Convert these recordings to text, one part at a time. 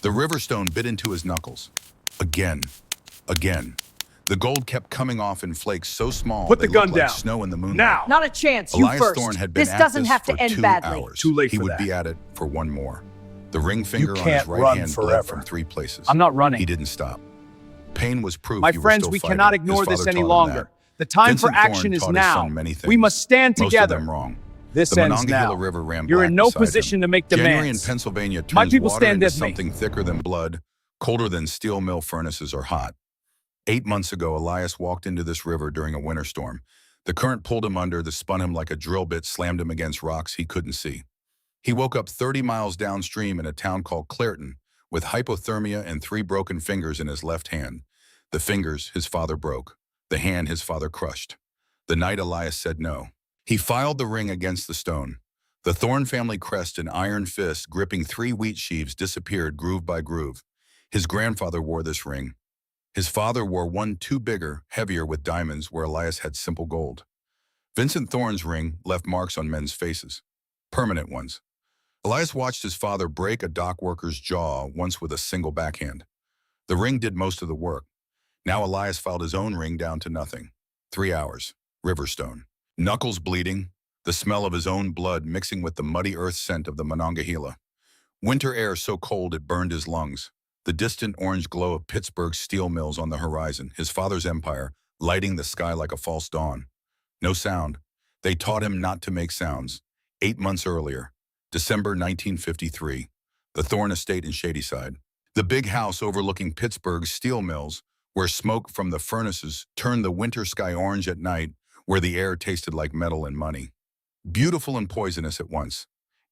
The river stone bit into his knuckles. Again. Again. The gold kept coming off in flakes so small Put they the gun looked like down. snow in the moonlight. Now! Not a chance, you Elias first. Thorne had been This at doesn't this have for to end 2 badly. hours. Too late He for would that. be at it for one more. The ring finger on his can't right run hand bled forever. from 3 places. I'm not running. He didn't stop. Pain was proof My you were friends, still we fighting. cannot His ignore this father any taught him longer. that. The time Vincent for action Thorne is taught his now. son many We things, must stand most together. of them wrong. This The ends Monongahela now. River ran You're black in no beside position him. to make January in demands. Pennsylvania My turns people water stand into with me. something thicker than blood, colder than steel mill furnaces are hot. 8 months ago, Elias walked into this river during a winter storm. The current pulled him under, spun him like a drill bit, slammed him against rocks he couldn't see. He woke up 30 miles downstream in a town called Clairton with hypothermia and 3 broken fingers in his left hand. The fingers his father broke, the hand his father crushed. The night Elias said no. He filed the ring against the stone. The Thorne family crest and iron fist gripping 3 wheat sheaves disappeared groove by groove. His grandfather wore this ring. His father wore one too bigger, heavier with diamonds where Elias had simple gold. Vincent Thorne's ring left marks on men's faces, permanent ones. Elias watched his father break a dock worker's jaw once with a single backhand. The ring did most of the work. Now Elias filed his own ring down to nothing. 3 hours, Riverstone. Knuckles bleeding, the smell of his own blood mixing with the muddy earth scent of the Monongahela. Winter air so cold it burned his lungs. The distant orange glow of Pittsburgh's steel mills on the horizon, his father's empire, lighting the sky like a false dawn. No sound. They taught him not to make sounds. 8 months earlier, December 1953, the Thorne estate in Shadyside. The big house overlooking Pittsburgh's steel mills, where smoke from the furnaces turned the winter sky orange at night, where the air tasted like metal and money. Beautiful and poisonous at once.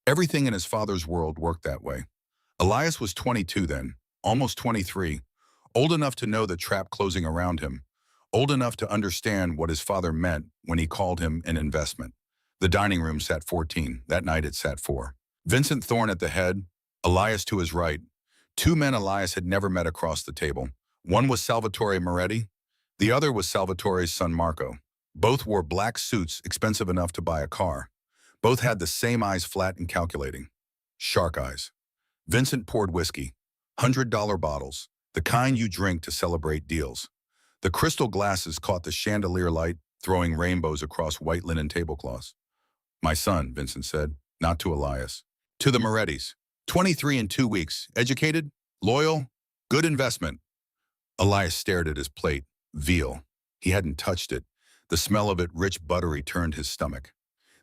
Everything in his father's world worked that way. Elias was 22 then, almost 23, old enough to know the trap closing around him, old enough to understand what his father meant when he called him an investment. The dining room sat 14. That night it sat 4. Vincent Thorne at the head, Elias to his right. 2 men Elias had never met across the table. One was Salvatore Moretti. The other was Salvatore's son Marco. Both wore black suits expensive enough to buy a car. Both had the same eyes, flat and calculating. Shark eyes. Vincent poured whiskey. $100 bottles, the kind you drink to celebrate deals. The crystal glasses caught the chandelier light, throwing rainbows across white linen tablecloths. My son, Vincent said, not to Elias. To the Morettis. 23 in 2 weeks. Educated? Loyal? Good investment. Elias stared at his plate. Veal. He hadn't touched it. The smell of it, rich, buttery, turned his stomach.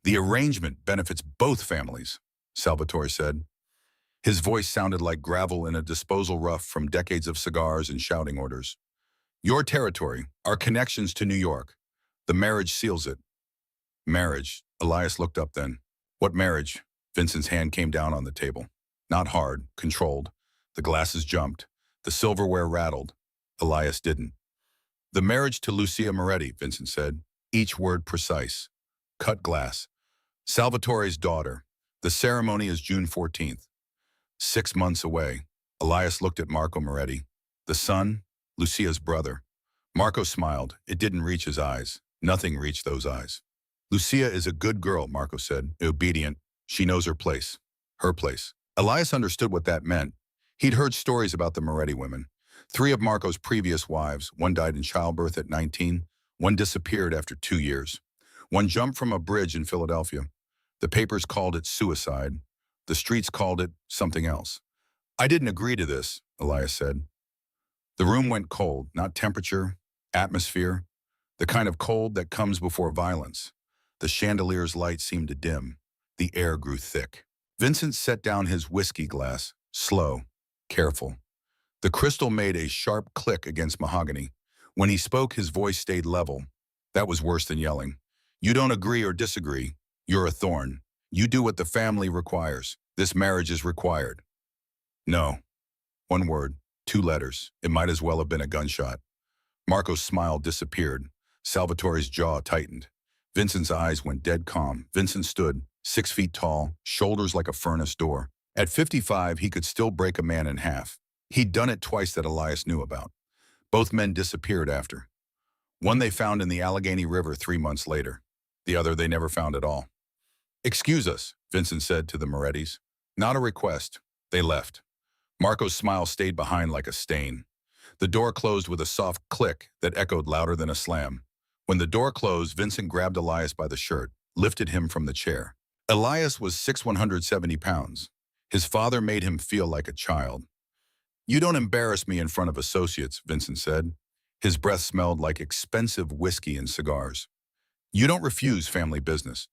The arrangement benefits both families, Salvatore said. His voice sounded like gravel in a disposal rough from decades of cigars and shouting orders. Your territory, our connections to New York. The marriage seals it. Marriage. Elias looked up then. What marriage? Vincent's hand came down on the table. Not hard, controlled. The glasses jumped. The silverware rattled. Elias didn't. The marriage to Lucia Moretti, Vincent said, each word precise. Cut glass. Salvatore's daughter. The ceremony is June 14th. 6 months away. Elias looked at Marco Moretti. The son, Lucia's brother. Marco smiled. It didn't reach his eyes. Nothing reached those eyes. Lucia is a good girl, Marco said, obedient. She knows her place. Her place. Elias understood what that meant. He'd heard stories about the Moretti women. 3 of Marco's previous wives, one died in childbirth at 19, one disappeared after 2 years. One jumped from a bridge in Philadelphia. The papers called it suicide. The streets called it something else. I didn't agree to this, Elias said. The room went cold, not temperature, atmosphere, the kind of cold that comes before violence. The chandelier's light seemed to dim. The air grew thick. Vincent set down his whiskey glass, slow, careful. The crystal made a sharp click against mahogany. When he spoke, his voice stayed level. That was worse than yelling. You don't agree or disagree. You're a Thorne. You do what the family requires. This marriage is required. No. 1 word, 2 letters. It might as well have been a gunshot. Marco's smile disappeared. Salvatore's jaw tightened. Vincent's eyes went dead calm. Vincent stood, 6 feet tall, shoulders like a furnace door. At 55, he could still break a man in half. He'd done it twice that Elias knew about. Both men disappeared after. One they found in the Allegheny River 3 months later. The other they never found at all. Excuse us, Vincent said to the Morettis. Not a request. They left. Marco's smile stayed behind like a stain. The door closed with a soft click that echoed louder than a slam. When the door closed, Vincent grabbed Elias by the shirt, lifted him from the chair. Elias was 170 pounds. His father made him feel like a child. "You don't embarrass me in front of associates," Vincent said. His breath smelled like expensive whiskey and cigars. "You don't refuse family business.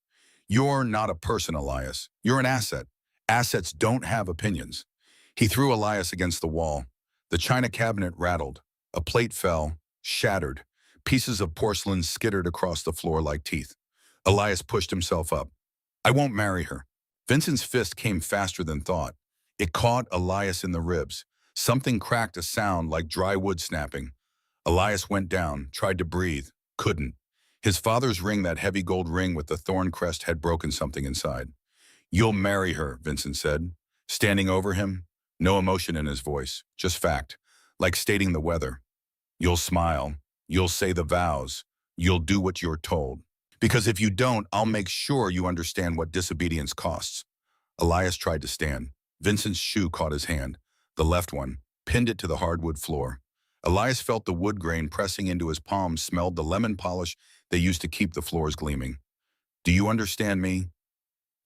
You're not a person, Elias. You're an asset. Assets don't have opinions." He threw Elias against the wall. The china cabinet rattled. A plate fell, shattered. Pieces of porcelain skittered across the floor like teeth. Elias pushed himself up. "I won't marry her." Vincent's fist came faster than thought. It caught Elias in the ribs. Something cracked, a sound like dry wood snapping. Elias went down, tried to breathe, couldn't. His father's ring, that heavy gold ring with the thorn crest, had broken something inside. "You'll marry her," Vincent said, standing over him. No emotion in his voice, just fact, like stating the weather. "You'll smile. You'll say the vows. You'll do what you're told. Because if you don't, I'll make sure you understand what disobedience costs." Elias tried to stand. Vincent's shoe caught his hand, the left one, pinned it to the hardwood floor. Elias felt the wood grain pressing into his palms, smelled the lemon polish they used to keep the floors gleaming. "Do you understand me?"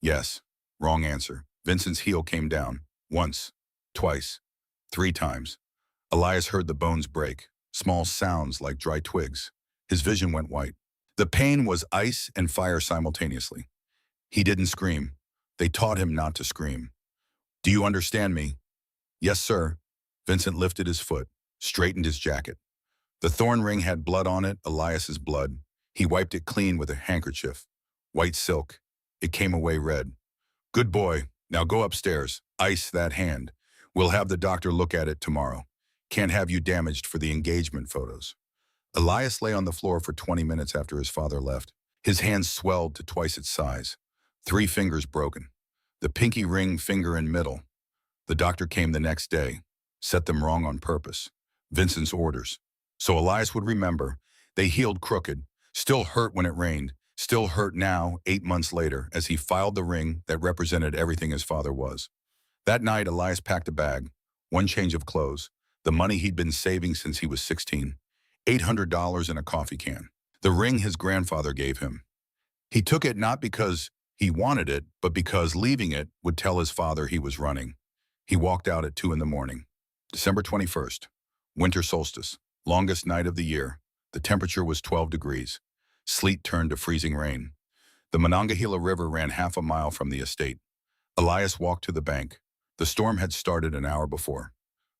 "Yes." Wrong answer. Vincent's heel came down. Once. Twice. 3 times. Elias heard the bones break, small sounds like dry twigs. His vision went white. The pain was ice and fire simultaneously. He didn't scream. They taught him not to scream. "Do you understand me?" "Yes, sir." Vincent lifted his foot, straightened his jacket. The thorn ring had blood on it, Elias's blood. He wiped it clean with a handkerchief. White silk. It came away red. "Good boy. Now go upstairs. Ice that hand. We'll have the doctor look at it tomorrow. Can't have you damaged for the engagement photos." Elias lay on the floor for 20 minutes after his father left. His hands swelled to twice its size. 3 fingers broken. The pinky ring finger in middle. The doctor came the next day. Set them wrong on purpose. Vincent's orders. So Elias would remember. They healed crooked. Still hurt when it rained. Still hurt now, 8 months later, as he filed the ring that represented everything his father was. That night, Elias packed a bag, 1 change of clothes, the money he'd been saving since he was 16, $800 in a coffee can, the ring his grandfather gave him. He took it not because he wanted it, but because leaving it would tell his father he was running. He walked out at 2 in the morning. December 21st, winter solstice, longest night of the year. The temperature was 12 degrees. Sleet turned to freezing rain. The Monongahela River ran half a mile from the estate. Elias walked to the bank. The storm had started an hour before.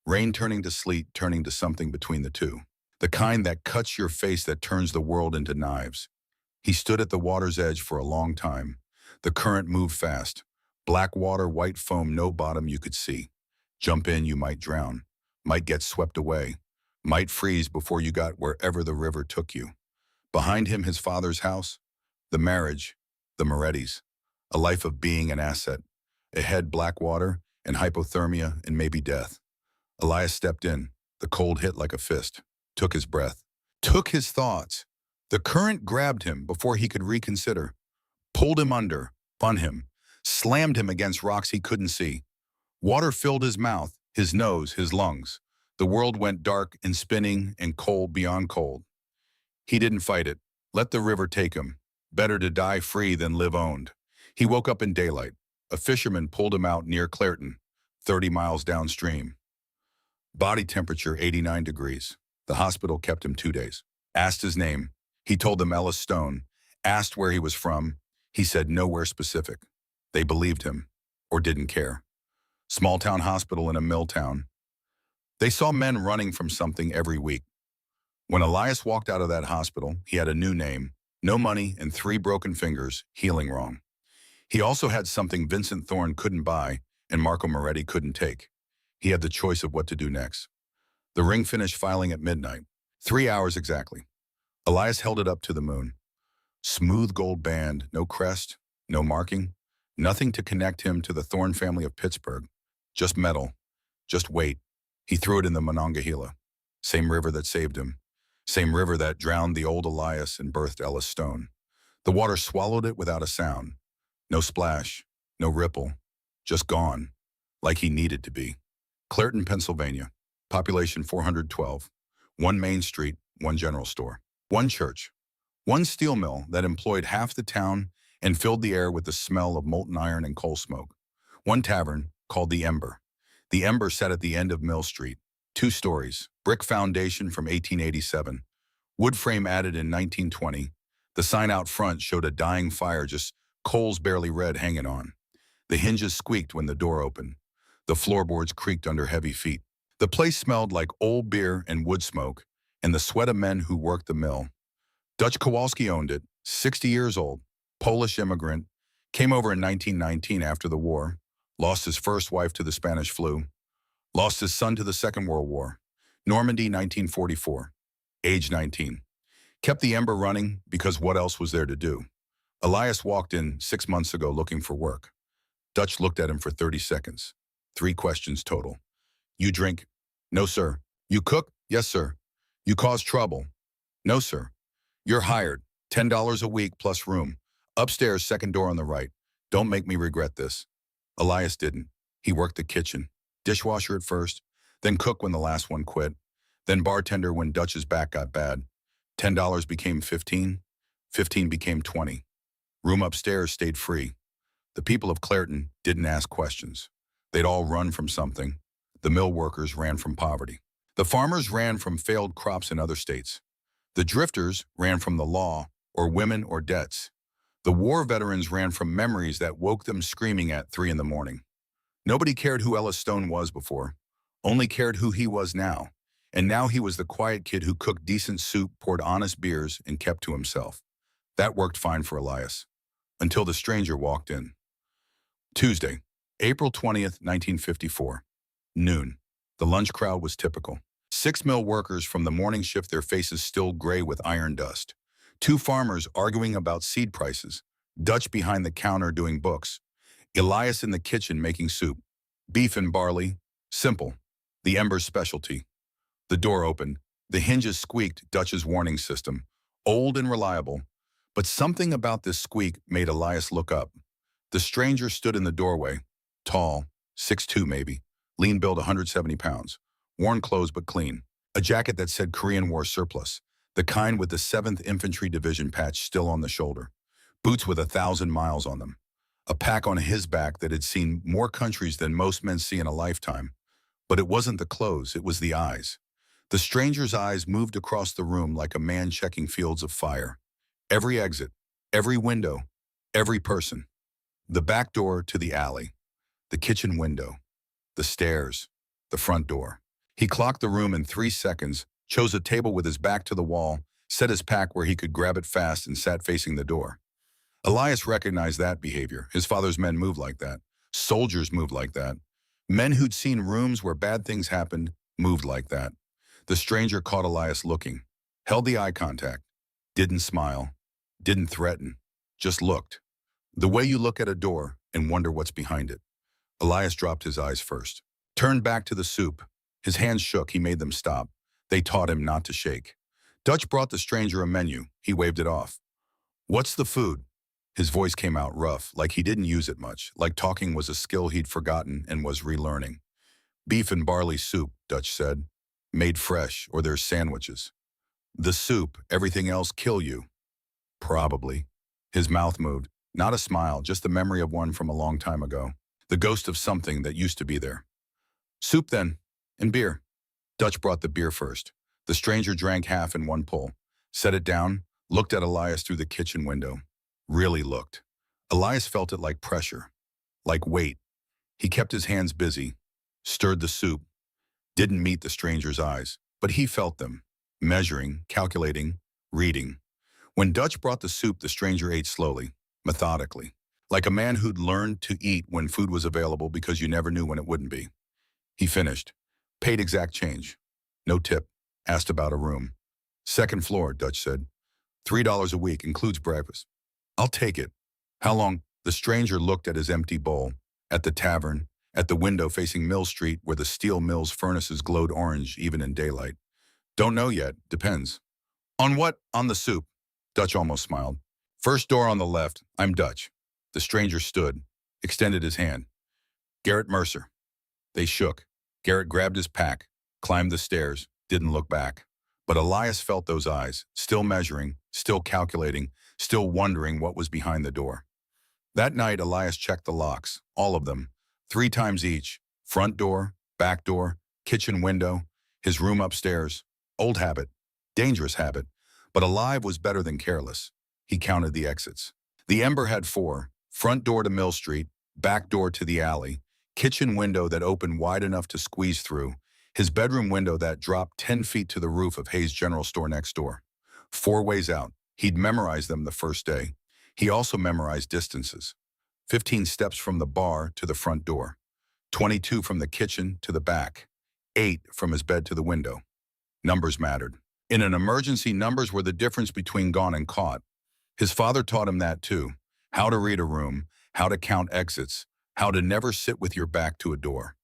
Rain turning to sleet, turning to something between the two. The kind that cuts your face, that turns the world into knives. He stood at the water's edge for a long time. The current moved fast. Black water, white foam, no bottom you could see. Jump in, you might drown. Might get swept away. Might freeze before you got wherever the river took you. Behind him, his father's house. The marriage. The Morettis. A life of being an asset. Ahead, black water and hypothermia and maybe death. Elias stepped in. The cold hit like a fist. Took his breath. Took his thoughts. The current grabbed him before he could reconsider. Pulled him under. Spun him. Slammed him against rocks he couldn't see. Water filled his mouth, his nose, his lungs. The world went dark and spinning and cold beyond cold. He didn't fight it. Let the river take him. Better to die free than live owned. He woke up in daylight. A fisherman pulled him out near Clairton, 30 miles downstream. Body temperature 89 degrees. The hospital kept him 2 days. Asked his name. He told them Ellis Stone. Asked where he was from. He said nowhere specific. They believed him, or didn't care. Small town hospital in a mill town. They saw men running from something every week. When Elias walked out of that hospital, he had a new name, no money, and 3 broken fingers, healing wrong. He also had something Vincent Thorne couldn't buy and Marco Moretti couldn't take. He had the choice of what to do next. The ring finished filing at midnight. 3 hours exactly. Elias held it up to the moon. Smooth gold band, no crest, no marking, nothing to connect him to the Thorne family of Pittsburgh. Just metal, just weight. He threw it in the Monongahela. Same river that saved him. Same river that drowned the old Elias and birthed Ellis Stone. The water swallowed it without a sound. No splash, no ripple, just gone, like he needed to be. Clairton, Pennsylvania. Population 412. One main street, one general store. One church. One steel mill that employed half the town and filled the air with the smell of molten iron and coal smoke. One tavern, called the Ember. The Ember sat at the end of Mill Street. 2 stories, brick foundation from 1887. Wood frame added in 1920. The sign out front showed a dying fire, just coals barely red hanging on. The hinges squeaked when the door opened. The floorboards creaked under heavy feet. The place smelled like old beer and wood smoke, and the sweat of men who worked the mill. Dutch Kowalski owned it, 60 years old, Polish immigrant, came over in 1919 after the war, lost his first wife to the Spanish flu, lost his son to the Second World War, Normandy 1944, age 19. Kept the Ember running because what else was there to do? Elias walked in 6 months ago looking for work. Dutch looked at him for 30 seconds. 3 questions total. You drink? No, sir. You cook? Yes, sir. You cause trouble? No, sir. You're hired. $10 a week plus room. Upstairs, second door on the right. Don't make me regret this. Elias didn't. He worked the kitchen. Dishwasher at first, then cook when the last one quit, then bartender when Dutch's back got bad. $10 became 15, 15 became 20. Room upstairs stayed free. The people of Clairton didn't ask questions. They'd all run from something. The mill workers ran from poverty. The farmers ran from failed crops in other states. The drifters ran from the law, or women, or debts. The war veterans ran from memories that woke them screaming at 3 in the morning. Nobody cared who Ellis Stone was before, only cared who he was now. And now he was the quiet kid who cooked decent soup, poured honest beers, and kept to himself. That worked fine for Elias, until the stranger walked in. Tuesday, April 20th, 1954. Noon. The lunch crowd was typical. 6 mill workers from the morning shift, their faces still gray with iron dust. 2 farmers arguing about seed prices. Dutch behind the counter doing books. Elias in the kitchen making soup. Beef and barley. Simple. The Ember's specialty. The door opened. The hinges squeaked, Dutch's warning system. Old and reliable. But something about this squeak made Elias look up. The stranger stood in the doorway. Tall, 6'2" maybe. Lean build, 170 pounds. Worn clothes but clean. A jacket that said Korean War surplus. The kind with the 7th Infantry Division patch still on the shoulder. Boots with 1,000 miles on them. A pack on his back that had seen more countries than most men see in a lifetime. But it wasn't the clothes, it was the eyes. The stranger's eyes moved across the room like a man checking fields of fire. Every exit, every window, every person. The back door to the alley. The kitchen window. The stairs. The front door. He clocked the room in 3 seconds, chose a table with his back to the wall, set his pack where he could grab it fast, and sat facing the door. Elias recognized that behavior. His father's men moved like that. Soldiers moved like that. Men who'd seen rooms where bad things happened moved like that. The stranger caught Elias looking, held the eye contact, didn't smile, didn't threaten, just looked. The way you look at a door and wonder what's behind it. Elias dropped his eyes first, turned back to the soup. His hands shook, he made them stop. They taught him not to shake. Dutch brought the stranger a menu. He waved it off. What's the food? His voice came out rough, like he didn't use it much, like talking was a skill he'd forgotten and was relearning. Beef and barley soup, Dutch said. Made fresh, or there's sandwiches. The soup, everything else kill you. Probably. His mouth moved. Not a smile, just the memory of one from a long time ago. The ghost of something that used to be there. Soup then, and beer. Dutch brought the beer first. The stranger drank half in one pull, set it down, looked at Elias through the kitchen window. Really looked. Elias felt it like pressure, like weight. He kept his hands busy, stirred the soup, didn't meet the stranger's eyes, but he felt them, measuring, calculating, reading. When Dutch brought the soup, the stranger ate slowly, methodically, like a man who'd learned to eat when food was available because you never knew when it wouldn't be. He finished, paid exact change. No tip, asked about a room. Second floor, Dutch said. $3 a week, includes breakfast. I'll take it. How long? The stranger looked at his empty bowl, at the tavern, at the window facing Mill Street where the steel mill's furnaces glowed orange even in daylight. Don't know yet, depends. On what? On the soup. Dutch almost smiled. First door on the left, I'm Dutch. The stranger stood, extended his hand. Garrett Mercer. They shook. Garrett grabbed his pack, climbed the stairs, didn't look back. But Elias felt those eyes, still measuring, still calculating, still wondering what was behind the door. That night, Elias checked the locks, all of them, 3 times each: front door, back door, kitchen window, his room upstairs. Old habit, dangerous habit, but alive was better than careless. He counted the exits. The Ember had 4: front door to Mill Street, back door to the alley, kitchen window that opened wide enough to squeeze through, his bedroom window that dropped 10 feet to the roof of Hayes General Store next door. 4 ways out. He'd memorized them the first day. He also memorized distances. 15 steps from the bar to the front door, 22 from the kitchen to the back, 8 from his bed to the window. Numbers mattered. In an emergency, numbers were the difference between gone and caught. His father taught him that too: how to read a room, how to count exits, how to never sit with your back to a door.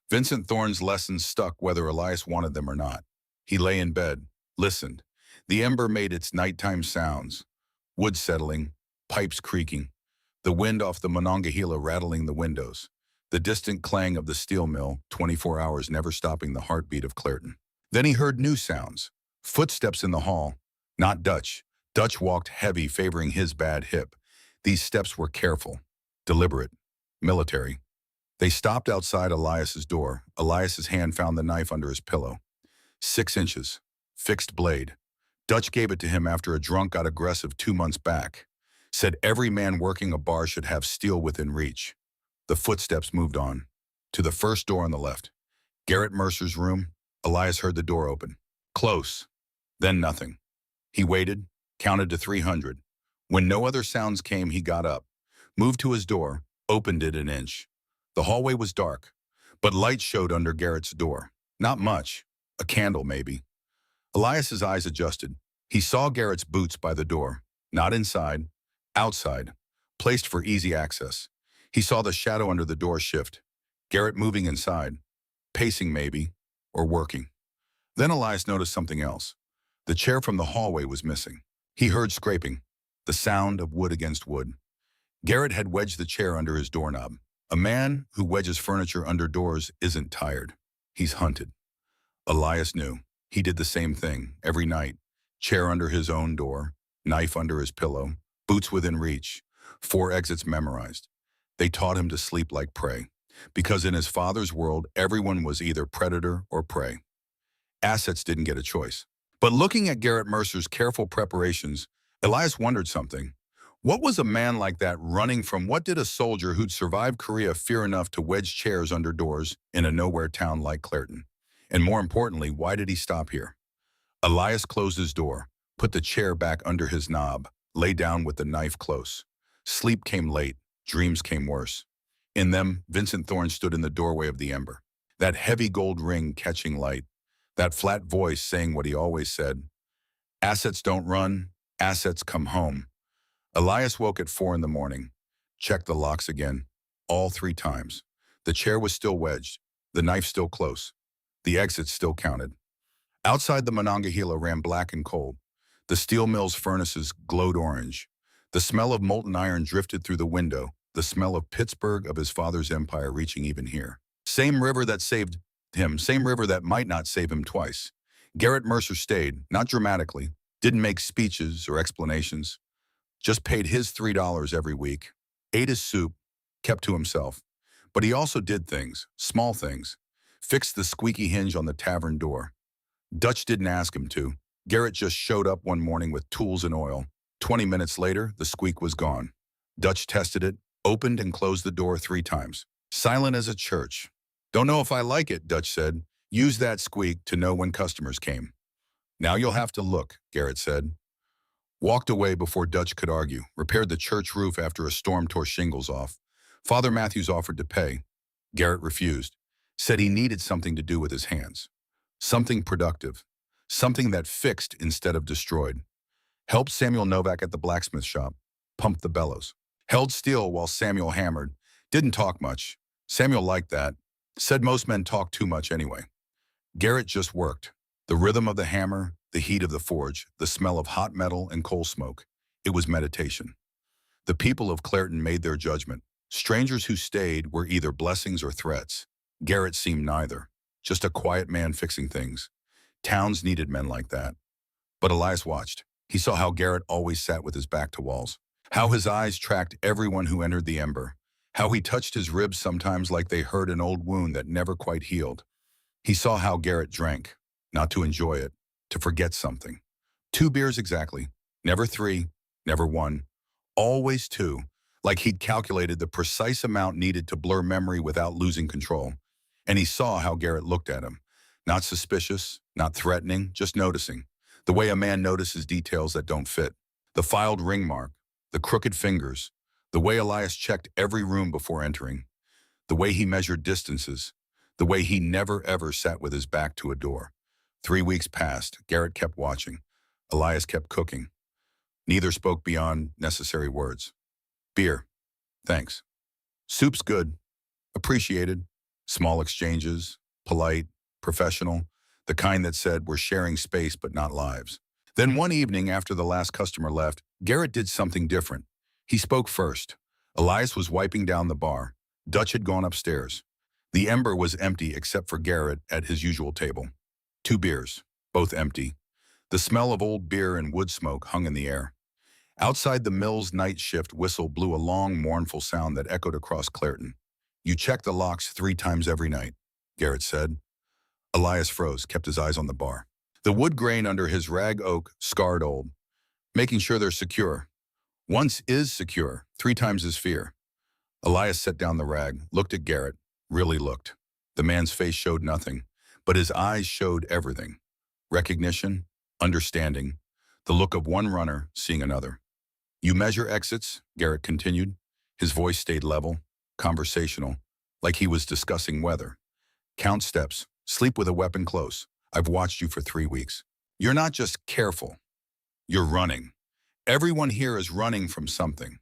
Vincent Thorne's lessons stuck whether Elias wanted them or not. He lay in bed, listened. The Ember made its nighttime sounds: wood settling, pipes creaking, the wind off the Monongahela rattling the windows, the distant clang of the steel mill, 24 hours never stopping the heartbeat of Clairton. Then he heard new sounds: footsteps in the hall. Not Dutch. Dutch walked heavy, favoring his bad hip. These steps were careful, deliberate, military. They stopped outside Elias's door. Elias's hand found the knife under his pillow. 6 inches, fixed blade. Dutch gave it to him after a drunk got aggressive 2 months back. Said every man working a bar should have steel within reach. The footsteps moved on. To the first door on the left. Garrett Mercer's room. Elias heard the door open. Close. Then nothing. He waited, counted to 300. When no other sounds came, he got up, moved to his door, opened it an inch. The hallway was dark, but light showed under Garrett's door. Not much. A candle, maybe. Elias's eyes adjusted. He saw Garrett's boots by the door. Not inside. Outside. Placed for easy access. He saw the shadow under the door shift. Garrett moving inside. Pacing, maybe. Or working. Then Elias noticed something else. The chair from the hallway was missing. He heard scraping. The sound of wood against wood. Garrett had wedged the chair under his doorknob. A man who wedges furniture under doors isn't tired. He's hunted. Elias knew. He did the same thing every night. Chair under his own door, knife under his pillow, boots within reach, 4 exits memorized. They taught him to sleep like prey, because in his father's world, everyone was either predator or prey. Assets didn't get a choice. But looking at Garrett Mercer's careful preparations, Elias wondered something. What was a man like that running from? What did a soldier who'd survived Korea fear enough to wedge chairs under doors in a nowhere town like Clairton? And more importantly, why did he stop here? Elias closed his door, put the chair back under his knob, lay down with the knife close. Sleep came late, dreams came worse. In them, Vincent Thorne stood in the doorway of the Ember. That heavy gold ring catching light, that flat voice saying what he always said: assets don't run, assets come home. Elias woke at 4 in the morning, checked the locks again, all 3 times. The chair was still wedged, the knife still close, the exits still counted. Outside, the Monongahela ran black and cold. The steel mill's furnaces glowed orange. The smell of molten iron drifted through the window, the smell of Pittsburgh, of his father's empire, reaching even here. Same river that saved him, same river that might not save him twice. Garrett Mercer stayed, not dramatically, didn't make speeches or explanations, just paid his $3 every week, ate his soup, kept to himself. But he also did things, small things. Fixed the squeaky hinge on the tavern door. Dutch didn't ask him to. Garrett just showed up one morning with tools and oil. 20 minutes later, the squeak was gone. Dutch tested it, opened and closed the door 3 times. Silent as a church. Don't know if I like it, Dutch said. Use that squeak to know when customers came. Now you'll have to look, Garrett said. Walked away before Dutch could argue. Repaired the church roof after a storm tore shingles off. Father Matthews offered to pay. Garrett refused. Said he needed something to do with his hands. Something productive. Something that fixed instead of destroyed. Helped Samuel Novak at the blacksmith shop. Pumped the bellows. Held steel while Samuel hammered. Didn't talk much. Samuel liked that. Said most men talk too much anyway. Garrett just worked. The rhythm of the hammer, the heat of the forge, the smell of hot metal and coal smoke. It was meditation. The people of Clairton made their judgment. Strangers who stayed were either blessings or threats. Garrett seemed neither. just a quiet man fixing things. Towns needed men like that. But Elias watched. He saw how Garrett always sat with his back to walls, how his eyes tracked everyone who entered the ember, how he touched his ribs sometimes like they hurt an old wound that never quite healed. He saw how Garrett drank, not to enjoy it, to forget something. 2 beers exactly, never 3, never 1, always 2, like he'd calculated the precise amount needed to blur memory without losing control. And he saw how Garrett looked at him, not suspicious, not threatening, just noticing, the way a man notices details that don't fit. The filed ring mark, the crooked fingers, the way Elias checked every room before entering, the way he measured distances, the way he never ever sat with his back to a door. 3 weeks passed. Garrett kept watching. Elias kept cooking. Neither spoke beyond necessary words. Beer. Thanks. Soup's good. Appreciated. Small exchanges. Polite. Professional. The kind that said we're sharing space but not lives. Then one evening after the last customer left, Garrett did something different. He spoke first. Elias was wiping down the bar. Dutch had gone upstairs. The ember was empty except for Garrett at his usual table. 2 beers, both empty. The smell of old beer and wood smoke hung in the air. Outside the mill's night shift whistle blew a long, mournful sound that echoed across Clairton. You check the locks 3 times every night, Garrett said. Elias froze, kept his eyes on the bar. The wood grain under his rag oak scarred old, making sure they're secure. Once is secure, 3 times is fear. Elias set down the rag, looked at Garrett, really looked. The man's face showed nothing, but his eyes showed everything. Recognition, understanding, the look of one runner seeing another. You measure exits, Garrett continued. His voice stayed level, conversational, like he was discussing weather. Count steps, sleep with a weapon close. I've watched you for 3 weeks. You're not just careful, you're running. Everyone here is running from something.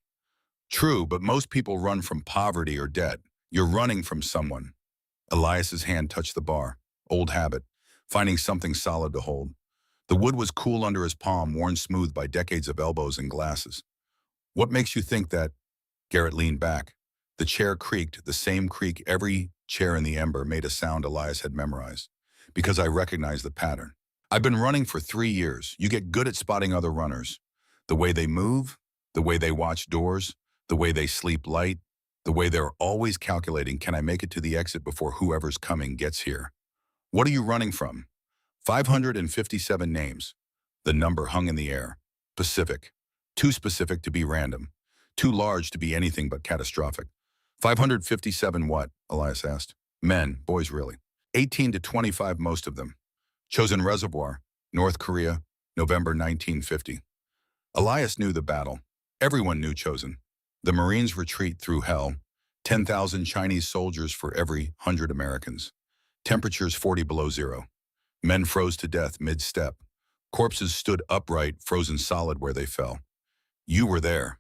True, but most people run from poverty or debt. You're running from someone. Elias's hand touched the bar. Old habit, finding something solid to hold. The wood was cool under his palm, worn smooth by decades of elbows and glasses. What makes you think that? Garrett leaned back. The chair creaked, the same creak every chair in the ember made a sound Elias had memorized. Because I recognized the pattern. I've been running for 3 years. You get good at spotting other runners. The way they move, the way they watch doors, the way they sleep light, the way they're always calculating, can I make it to the exit before whoever's coming gets here? What are you running from? 557 names. The number hung in the air. Specific. Too specific to be random. Too large to be anything but catastrophic. 557 what? Elias asked. Men, boys really. 18 to 25, most of them. Chosin Reservoir, North Korea, November 1950. Elias knew the battle. Everyone knew Chosin. The Marines' retreat through hell. 10,000 Chinese soldiers for every 100 Americans. Temperatures 40 below zero. Men froze to death mid-step. Corpses stood upright, frozen solid where they fell. You were there.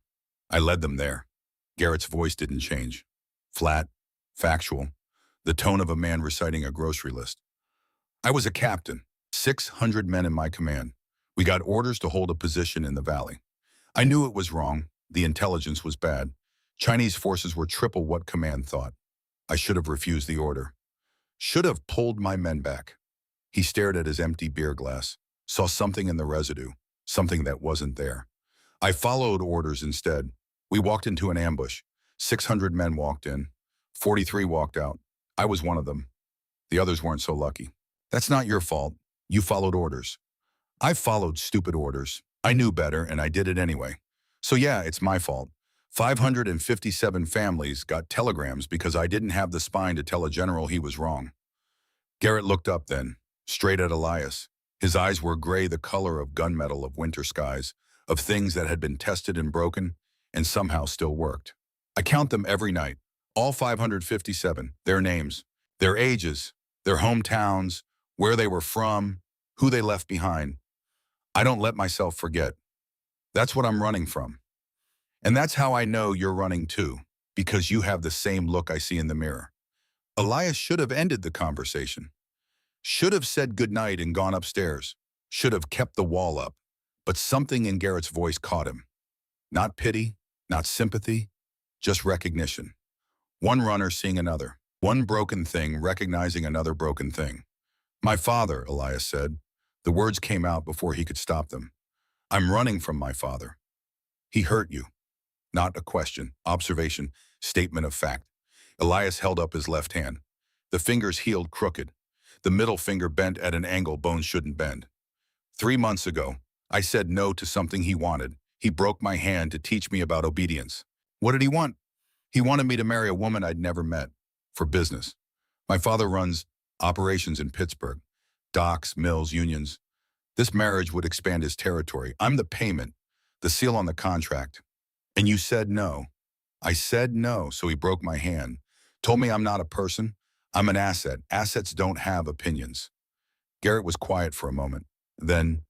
I led them there. Garrett's voice didn't change. Flat, factual, the tone of a man reciting a grocery list. I was a captain, 600 men in my command. We got orders to hold a position in the valley. I knew it was wrong. The intelligence was bad. Chinese forces were triple what command thought. I should have refused the order. Should have pulled my men back. He stared at his empty beer glass, saw something in the residue, something that wasn't there. I followed orders instead. We walked into an ambush. 600 men walked in. 43 walked out. I was one of them. The others weren't so lucky. That's not your fault. You followed orders. I followed stupid orders. I knew better, and I did it anyway. So yeah, it's my fault. 557 families got telegrams because I didn't have the spine to tell a general he was wrong. Garrett looked up then, straight at Elias. His eyes were gray, the color of gunmetal, of winter skies, of things that had been tested and broken, and somehow still worked. I count them every night, all 557, their names, their ages, their hometowns, where they were from, who they left behind. I don't let myself forget. That's what I'm running from. And that's how I know you're running too, because you have the same look I see in the mirror. Elias should have ended the conversation. Should have said goodnight and gone upstairs. Should have kept the wall up. But something in Garrett's voice caught him. Not pity, not sympathy, just recognition. One runner seeing another. One broken thing recognizing another broken thing. My father, Elias said. The words came out before he could stop them. I'm running from my father. He hurt you. Not a question, observation, statement of fact. Elias held up his left hand. The fingers healed crooked. The middle finger bent at an angle bones shouldn't bend. 3 months ago, I said no to something he wanted. He broke my hand to teach me about obedience. What did he want? He wanted me to marry a woman I'd never met. For business. My father runs operations in Pittsburgh. Docks, mills, unions. This marriage would expand his territory. I'm the payment, the seal on the contract. And you said no. I said no, so he broke my hand. Told me I'm not a person. I'm an asset. Assets don't have opinions. Garrett was quiet for a moment. Then,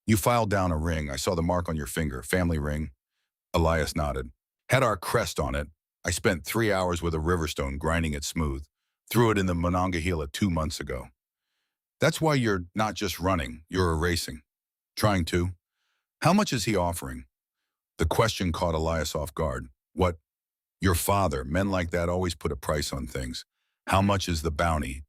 you filed down a ring. I saw the mark on your finger. Family ring. Elias nodded. Had our crest on it. I spent 3 hours with a riverstone grinding it smooth. Threw it in the Monongahela 2 months ago. That's why you're not just running, you're erasing. Trying to. How much is he offering? The question caught Elias off guard. What? Your father. Men like that always put a price on things. How much is the bounty?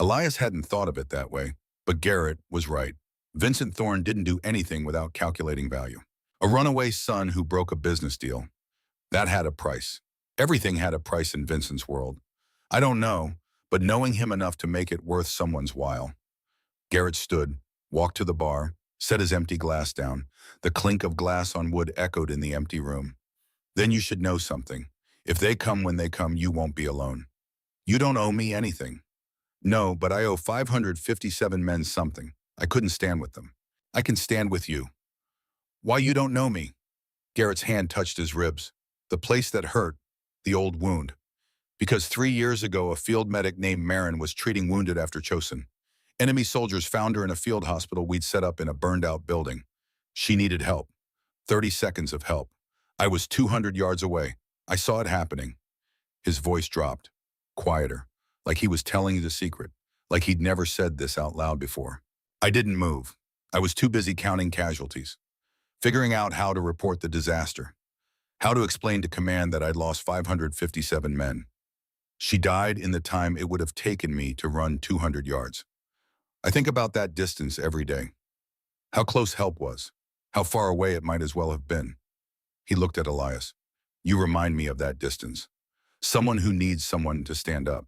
Elias hadn't thought of it that way, but Garrett was right. Vincent Thorne didn't do anything without calculating value. A runaway son who broke a business deal. That had a price. Everything had a price in Vincent's world. I don't know, but knowing him enough to make it worth someone's while. Garrett stood, walked to the bar, set his empty glass down. The clink of glass on wood echoed in the empty room. Then you should know something. If they come when they come, you won't be alone. You don't owe me anything. No, but I owe 557 men something. I couldn't stand with them. I can stand with you. Why you don't know me? Garrett's hand touched his ribs. The place that hurt, the old wound. Because 3 years ago, a field medic named Marin was treating wounded after Chosin. Enemy soldiers found her in a field hospital we'd set up in a burned-out building. She needed help. 30 seconds of help. I was 200 yards away. I saw it happening. His voice dropped. Quieter. Like he was telling you the secret. Like he'd never said this out loud before. I didn't move. I was too busy counting casualties. Figuring out how to report the disaster. How to explain to command that I'd lost 557 men. She died in the time it would have taken me to run 200 yards. I think about that distance every day. How close help was. How far away it might as well have been. He looked at Elias. You remind me of that distance. Someone who needs someone to stand up.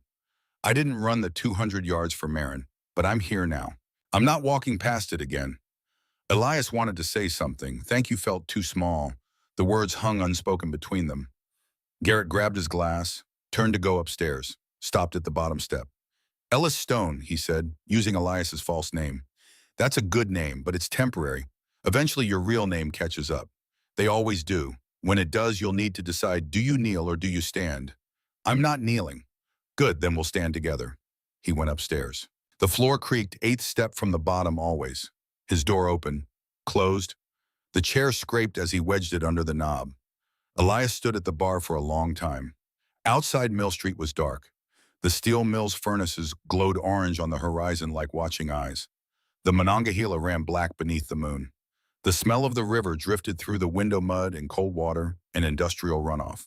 I didn't run the 200 yards for Marin, but I'm here now. I'm not walking past it again. Elias wanted to say something. Thank you felt too small. The words hung unspoken between them. Garrett grabbed his glass, turned to go upstairs, stopped at the bottom step. Ellis Stone, he said, using Elias's false name. That's a good name, but it's temporary. Eventually your real name catches up. They always do. When it does, you'll need to decide, do you kneel or do you stand? I'm not kneeling. Good, then we'll stand together. He went upstairs. The floor creaked, 8th step from the bottom always. His door opened, closed. The chair scraped as he wedged it under the knob. Elias stood at the bar for a long time. Outside Mill Street was dark. The steel mill's furnaces glowed orange on the horizon like watching eyes. The Monongahela ran black beneath the moon. The smell of the river drifted through the window mud and cold water and industrial runoff.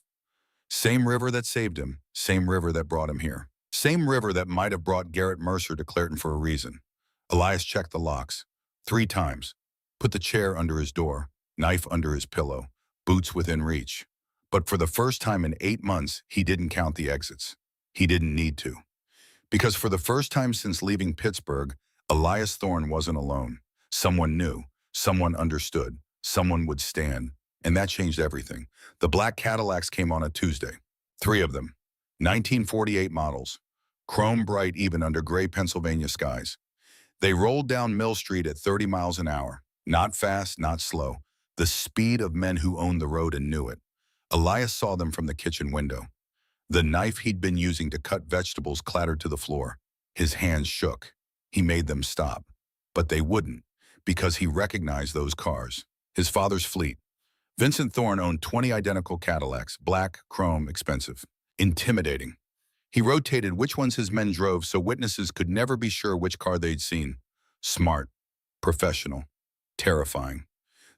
Same river that saved him, same river that brought him here. Same river that might have brought Garrett Mercer to Clairton for a reason. Elias checked the locks. 3 times. Put the chair under his door, knife under his pillow, boots within reach. But for the first time in 8 months, he didn't count the exits. He didn't need to. Because for the first time since leaving Pittsburgh, Elias Thorne wasn't alone. Someone knew, someone understood, someone would stand. And that changed everything. The black Cadillacs came on a Tuesday. 3 of them. 1948 models. Chrome bright even under gray Pennsylvania skies. They rolled down Mill Street at 30 miles an hour. Not fast, not slow. The speed of men who owned the road and knew it. Elias saw them from the kitchen window. The knife he'd been using to cut vegetables clattered to the floor. His hands shook. He made them stop. But they wouldn't, because he recognized those cars. His father's fleet. Vincent Thorne owned 20 identical Cadillacs, black, chrome, expensive. Intimidating. He rotated which ones his men drove so witnesses could never be sure which car they'd seen. Smart. Professional. Terrifying.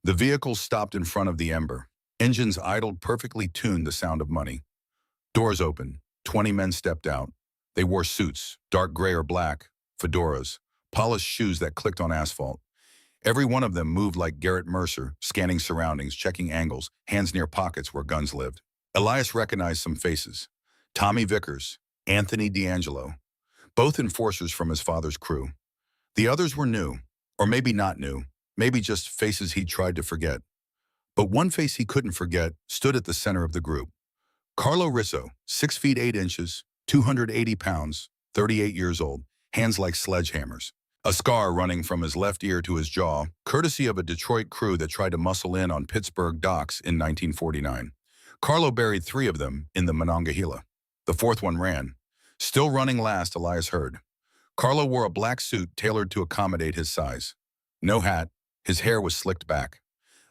The vehicles stopped in front of the Ember. Engines idled, perfectly tuned, the sound of money. Doors open. 20 men stepped out. They wore suits, dark gray or black, fedoras, polished shoes that clicked on asphalt. Every one of them moved like Garrett Mercer, scanning surroundings, checking angles, hands near pockets where guns lived. Elias recognized some faces. Tommy Vickers, Anthony D'Angelo, both enforcers from his father's crew. The others were new, or maybe not new, maybe just faces he'd tried to forget. But one face he couldn't forget stood at the center of the group. Carlo Rizzo, 6 feet 8 inches, 280 pounds, 38 years old, hands like sledgehammers. A scar running from his left ear to his jaw, courtesy of a Detroit crew that tried to muscle in on Pittsburgh docks in 1949. Carlo buried 3 of them in the Monongahela. The 4th one ran. Still running last, Elias heard. Carlo wore a black suit tailored to accommodate his size. No hat, his hair was slicked back.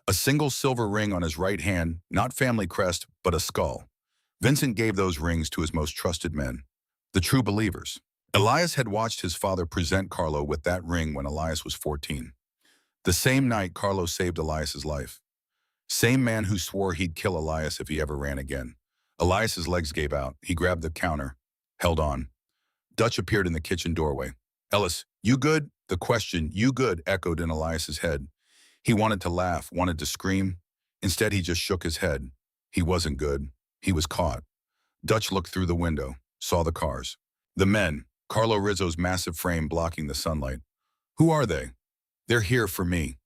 A single silver ring on his right hand, not family crest, but a skull. Vincent gave those rings to his most trusted men, the true believers. Elias had watched his father present Carlo with that ring when Elias was 14. The same night Carlo saved Elias's life. Same man who swore he'd kill Elias if he ever ran again. Elias's legs gave out. He grabbed the counter, held on. Dutch appeared in the kitchen doorway. "Ellis, you good?" The question, "You good?" echoed in Elias's head. He wanted to laugh, wanted to scream. Instead, he just shook his head. He wasn't good. He was caught. Dutch looked through the window, saw the cars. The men, Carlo Rizzo's massive frame blocking the sunlight. "Who are they?" "They're here for me."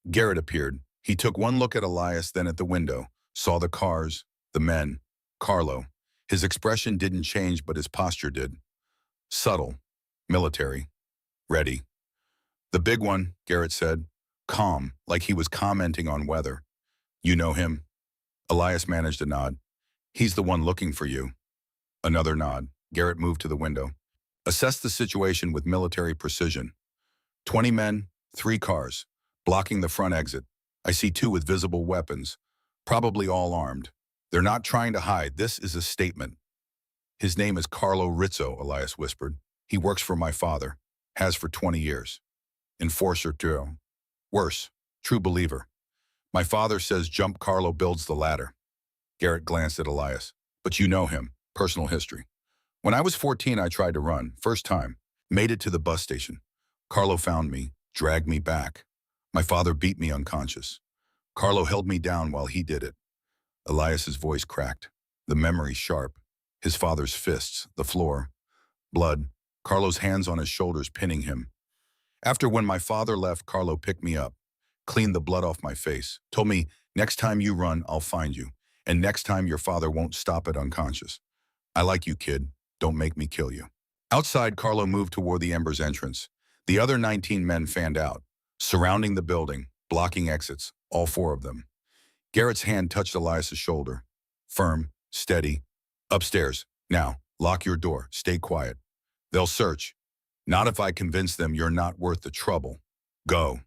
Garrett appeared. He took one look at Elias, then at the window, saw the cars, the men, Carlo. His expression didn't change, but his posture did. Subtle, military, ready. "The big one," Garrett said, calm, like he was commenting on weather. "You know him?" Elias managed a nod. "He's the one looking for you." Another nod. Garrett moved to the window. Assessed the situation with military precision. 20 men, 3 cars, blocking the front exit. I see 2 with visible weapons, probably all armed. They're not trying to hide. This is a statement. "His name is Carlo Rizzo," Elias whispered. "He works for my father. Has for 20 years. Enforcer too. Worse, true believer. My father says jump Carlo builds the ladder." Garrett glanced at Elias. "But you know him. Personal history." "When I was 14, I tried to run. First time. Made it to the bus station. Carlo found me, dragged me back. My father beat me unconscious. Carlo held me down while he did it." Elias's voice cracked. The memory sharp. His father's fists, the floor. Blood. Carlo's hands on his shoulders pinning him. "After when my father left, Carlo picked me up, cleaned the blood off my face, told me, 'Next time you run, I'll find you. And next time your father won't stop it unconscious. I like you, kid. Don't make me kill you.'" Outside, Carlo moved toward the Ember's entrance. The other 19 men fanned out, surrounding the building, blocking exits, all 4 of them. Garrett's hand touched Elias's shoulder. Firm, steady. "Upstairs. Now, lock your door. Stay quiet. They'll search. Not if I convince them you're not worth the trouble. Go."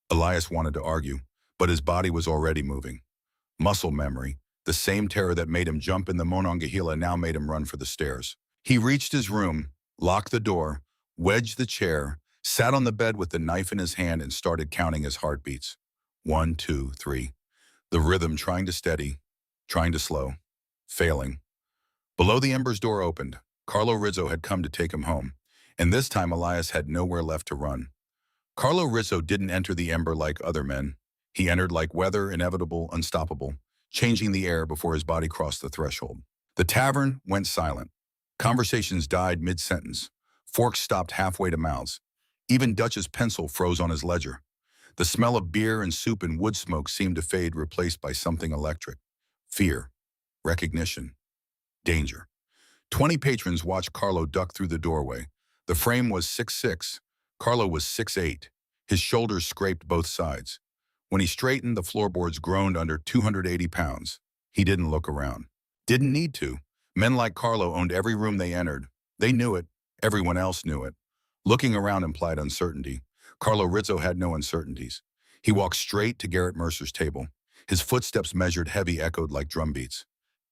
Elias wanted to argue, but his body was already moving. Muscle memory, the same terror that made him jump in the Monongahela now made him run for the stairs. He reached his room, locked the door, wedged the chair, sat on the bed with the knife in his hand and started counting his heartbeats. 1, 2, 3. The rhythm trying to steady, trying to slow, failing. Below the Ember's door opened. Carlo Rizzo had come to take him home, and this time Elias had nowhere left to run. Carlo Rizzo didn't enter the Ember like other men. He entered like weather, inevitable, unstoppable, changing the air before his body crossed the threshold. The tavern went silent. Conversations died mid-sentence. Forks stopped halfway to mouths. Even Dutch's pencil froze on his ledger. The smell of beer and soup and wood smoke seemed to fade, replaced by something electric. Fear. Recognition. Danger. 20 patrons watched Carlo duck through the doorway. The frame was 6'6". Carlo was 6'8". His shoulders scraped both sides. When he straightened, the floorboards groaned under 280 pounds. He didn't look around. Didn't need to. Men like Carlo owned every room they entered. They knew it. Everyone else knew it. Looking around implied uncertainty. Carlo Rizzo had no uncertainties. He walked straight to Garrett Mercer's table. His footsteps measured heavy, echoed like drum beats.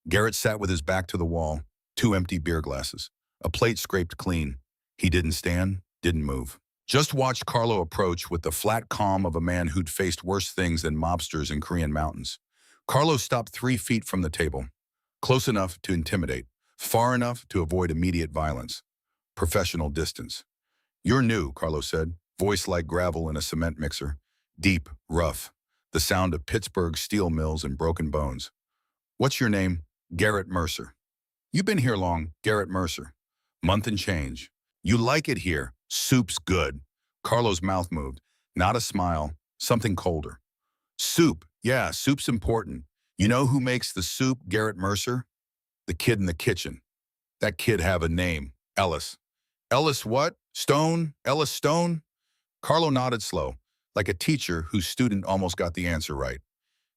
Garrett sat with his back to the wall, 2 empty beer glasses. A plate scraped clean. He didn't stand, didn't move. Just watched Carlo approach with the flat calm of a man who'd faced worse things than mobsters in Korean mountains. Carlo stopped 3 feet from the table, close enough to intimidate, far enough to avoid immediate violence. Professional distance. "You're new," Carlos said, voice like gravel in a cement mixer. Deep, rough, the sound of Pittsburgh steel mills and broken bones. "What's your name?" "Garrett Mercer." "You've been here long." "Garrett Mercer." "Month and change." "You like it here." "Soup's good." Carlos' mouth moved. Not a smile, something colder. "Soup. Yeah, soup's important. You know who makes the soup?" "Garrett Mercer." "The kid in the kitchen." "That kid have a name." "Ellis." "Ellis what?" "Stone. Ellis Stone." Carlo nodded slow, like a teacher whose student almost got the answer right.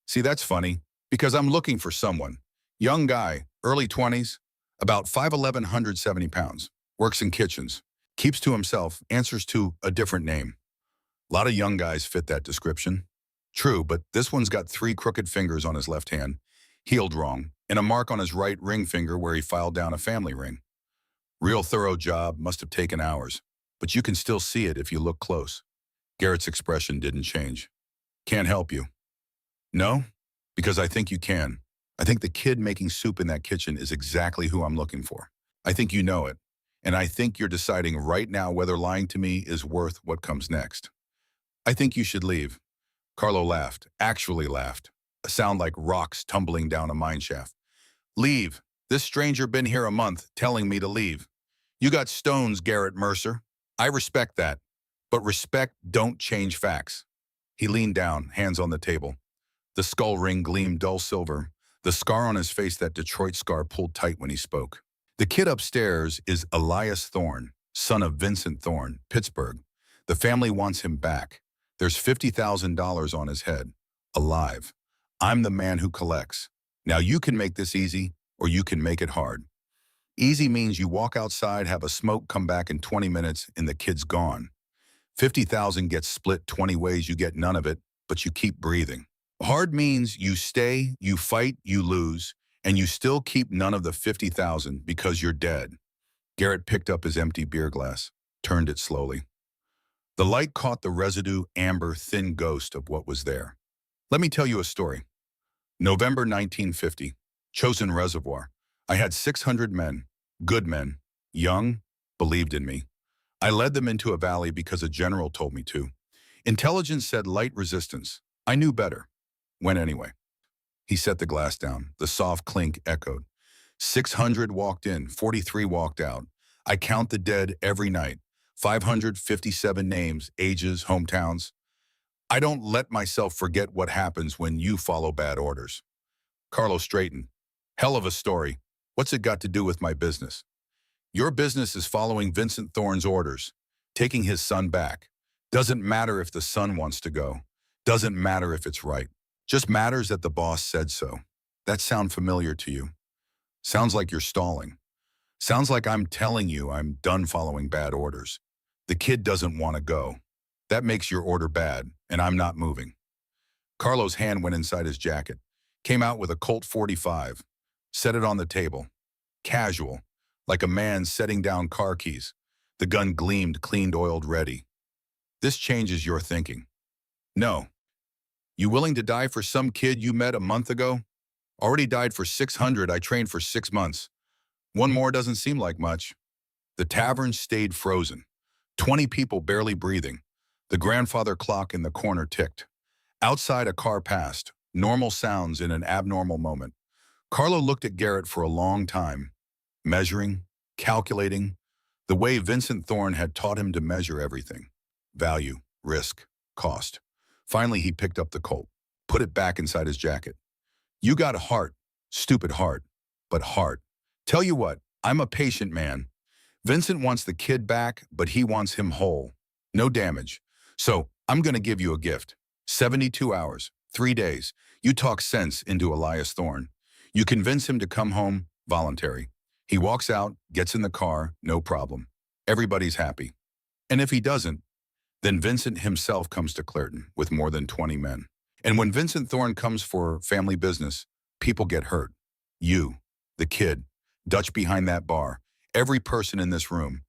"See, that's funny, because I'm looking for someone. Young guy, early 20s, about 5'11", 170 pounds, works in kitchens, keeps to himself, answers to a different name." A lot of young guys fit that description. True, but this one's got 3 crooked fingers on his left hand, healed wrong, and a mark on his right ring finger where he filed down a family ring. Real thorough job, must have taken hours, but you can still see it if you look close. Garrett's expression didn't change. "Can't help you." "No? Because I think you can. I think the kid making soup in that kitchen is exactly who I'm looking for. I think you know it, and I think you're deciding right now whether lying to me is worth what comes next. I think you should leave." Carlo laughed, actually laughed, a sound like rocks tumbling down a mine shaft. "Leave. This stranger been here a month, telling me to leave. You got stones, Garrett Mercer. I respect that, but respect don't change facts." He leaned down, hands on the table. The skull ring gleamed dull silver, the scar on his face, that Detroit scar, pulled tight when he spoke. "The kid upstairs is Elias Thorne, son of Vincent Thorne, Pittsburgh. The family wants him back. There's $50,000 on his head. Alive. I'm the man who collects. Now you can make this easy, or you can make it hard. Easy means you walk outside, have a smoke, come back in 20 minutes, and the kid's gone. 50,000 gets split 20 ways, you get none of it, but you keep breathing. Hard means you stay, you fight, you lose, and you still keep none of the 50,000 because you're dead." Garrett picked up his empty beer glass, turned it slowly. The light caught the residue, amber, thin ghost of what was there. "Let me tell you a story. November 1950, Chosin Reservoir. I had 600 men, good men, young, believed in me. I led them into a valley because a general told me to. Intelligence said light resistance. I knew better. Went anyway." He set the glass down. The soft clink echoed. 600 walked in, 43 walked out. I count the dead every night. 557 names, ages, hometowns. I don't let myself forget what happens when you follow bad orders." Carlo straightened. "Hell of a story. What's it got to do with my business?" "Your business is following Vincent Thorne's orders, taking his son back. Doesn't matter if the son wants to go. Doesn't matter if it's right. Just matters that the boss said so. That sound familiar to you?" "Sounds like you're stalling. Sounds like I'm telling you I'm done following bad orders. The kid doesn't want to go. That makes your order bad, and I'm not moving." Carlo's hand went inside his jacket, came out with a Colt 45, set it on the table. Casual, like a man setting down car keys. The gun gleamed, cleaned, oiled, ready. "This changes your thinking." "No. You willing to die for some kid you met a month ago? Already died for 600. I trained for 6 months. One more doesn't seem like much." The tavern stayed frozen. 20 people barely breathing. The grandfather clock in the corner ticked. Outside, a car passed. Normal sounds in an abnormal moment. Carlo looked at Garrett for a long time, measuring, calculating, the way Vincent Thorne had taught him to measure everything. Value, risk, cost. Finally, he picked up the Colt, put it back inside his jacket. "You got heart, stupid heart, but heart. Tell you what, I'm a patient man. Vincent wants the kid back, but he wants him whole. No damage. So I'm going to give you a gift. 72 hours, 3 days. You talk sense into Elias Thorne. You convince him to come home, voluntary. He walks out, gets in the car, no problem. Everybody's happy. And if he doesn't, then Vincent himself comes to Clairton with more than 20 men. And when Vincent Thorne comes for family business, people get hurt. You, the kid, Dutch behind that bar, every person in this room.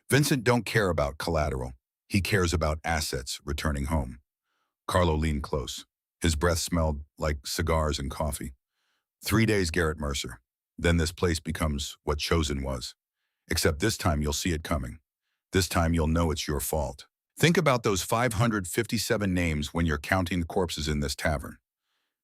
Vincent don't care about collateral. He cares about assets returning home." Carlo leaned close. His breath smelled like cigars and coffee. 3 days, Garrett Mercer. Then this place becomes what Chosen was. Except this time you'll see it coming. This time you'll know it's your fault. Think about those 557 names when you're counting the corpses in this tavern.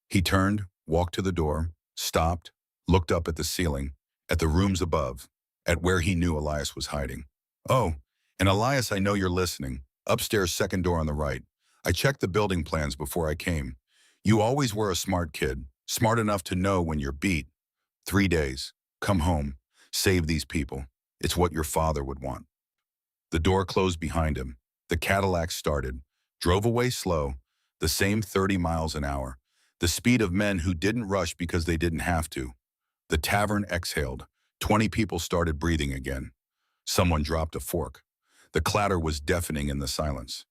He turned, walked to the door, stopped, looked up at the ceiling, at the rooms above, at where he knew Elias was hiding. Oh, and Elias, I know you're listening. Upstairs, second door on the right. I checked the building plans before I came. You always were a smart kid, smart enough to know when you're beat. 3 days. Come home. Save these people. It's what your father would want. The door closed behind him. The Cadillac started, drove away slow, the same 30 miles an hour, the speed of men who didn't rush because they didn't have to. The tavern exhaled. 20 people started breathing again. Someone dropped a fork. The clatter was deafening in the silence.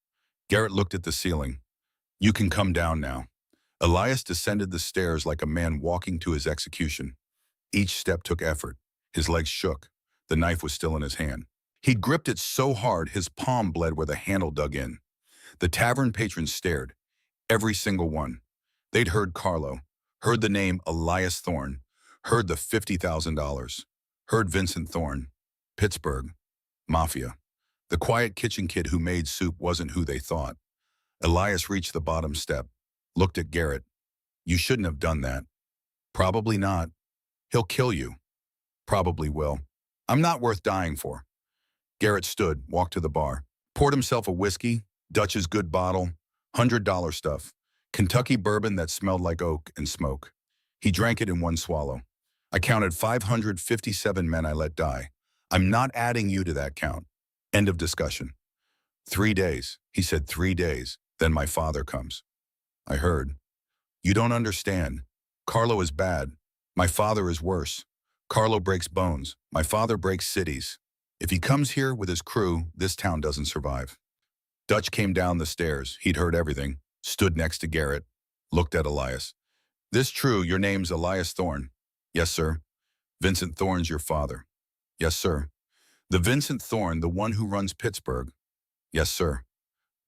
Garrett looked at the ceiling. You can come down now. Elias descended the stairs like a man walking to his execution. Each step took effort. His legs shook. The knife was still in his hand. He'd gripped it so hard his palm bled where the handle dug in. The tavern patrons stared. Every single one. They'd heard Carlo, heard the name Elias Thorne, heard the $50,000, heard Vincent Thorne, Pittsburgh, Mafia. The quiet kitchen kid who made soup wasn't who they thought. Elias reached the bottom step, looked at Garrett. You shouldn't have done that. Probably not. He'll kill you. Probably will. I'm not worth dying for. Garrett stood, walked to the bar, poured himself a whiskey, Dutch's good bottle, $100 stuff, Kentucky bourbon that smelled like oak and smoke. He drank it in one swallow. I counted 557 men I let die. I'm not adding you to that count. End of discussion. 3 days, he said, 3 days. Then my father comes. I heard. You don't understand. Carlo is bad. My father is worse. Carlo breaks bones. My father breaks cities. If he comes here with his crew, this town doesn't survive. Dutch came down the stairs. He'd heard everything. Stood next to Garrett. Looked at Elias. This true, your name's Elias Thorne. Yes, sir. Vincent Thorne's your father. Yes, sir. The Vincent Thorne, the one who runs Pittsburgh. Yes, sir.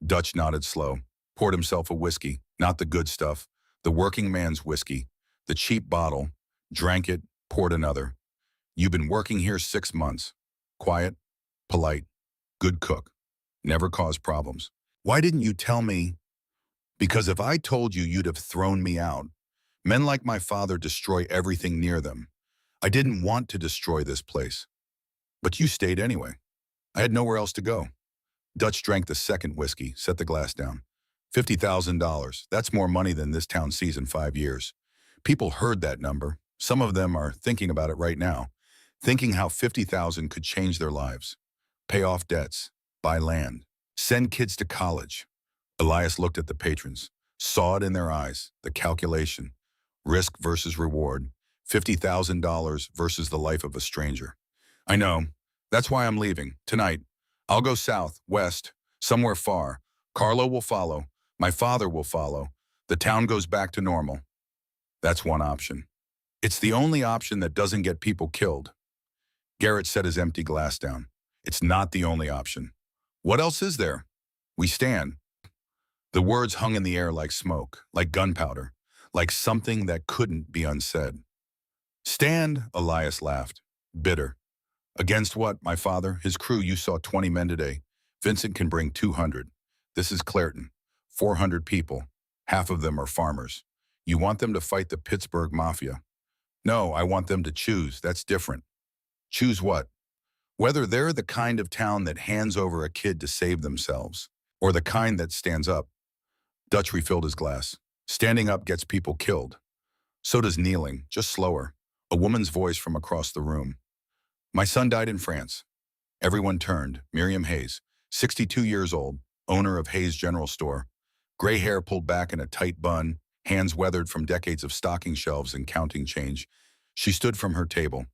Dutch nodded slow. Poured himself a whiskey. Not the good stuff. The working man's whiskey. The cheap bottle. Drank it. Poured another. You've been working here 6 months. Quiet, polite, good cook, never caused problems. Why didn't you tell me? Because if I told you, you'd have thrown me out. Men like my father destroy everything near them. I didn't want to destroy this place. But you stayed anyway. I had nowhere else to go. Dutch drank the second whiskey, set the glass down. $50,000. That's more money than this town sees in 5 years. People heard that number. Some of them are thinking about it right now. Thinking how 50,000 could change their lives. Pay off debts, buy land, send kids to college. Elias looked at the patrons, saw it in their eyes, the calculation, risk versus reward, $50,000 versus the life of a stranger. I know, that's why I'm leaving, tonight. I'll go south, west, somewhere far. Carlo will follow, my father will follow. The town goes back to normal. That's one option. It's the only option that doesn't get people killed. Garrett set his empty glass down. It's not the only option. What else is there? We stand. The words hung in the air like smoke, like gunpowder, like something that couldn't be unsaid. Stand, Elias laughed, bitter. Against what, my father? His crew, you saw 20 men today. Vincent can bring 200. This is Clairton. 400 people. Half of them are farmers. You want them to fight the Pittsburgh Mafia. No, I want them to choose. That's different. Choose what? Whether they're the kind of town that hands over a kid to save themselves, or the kind that stands up. Dutch refilled his glass. Standing up gets people killed. So does kneeling, just slower. A woman's voice from across the room. My son died in France. Everyone turned. Miriam Hayes, 62 years old, owner of Hayes General Store. Gray hair pulled back in a tight bun, hands weathered from decades of stocking shelves and counting change. She stood from her table.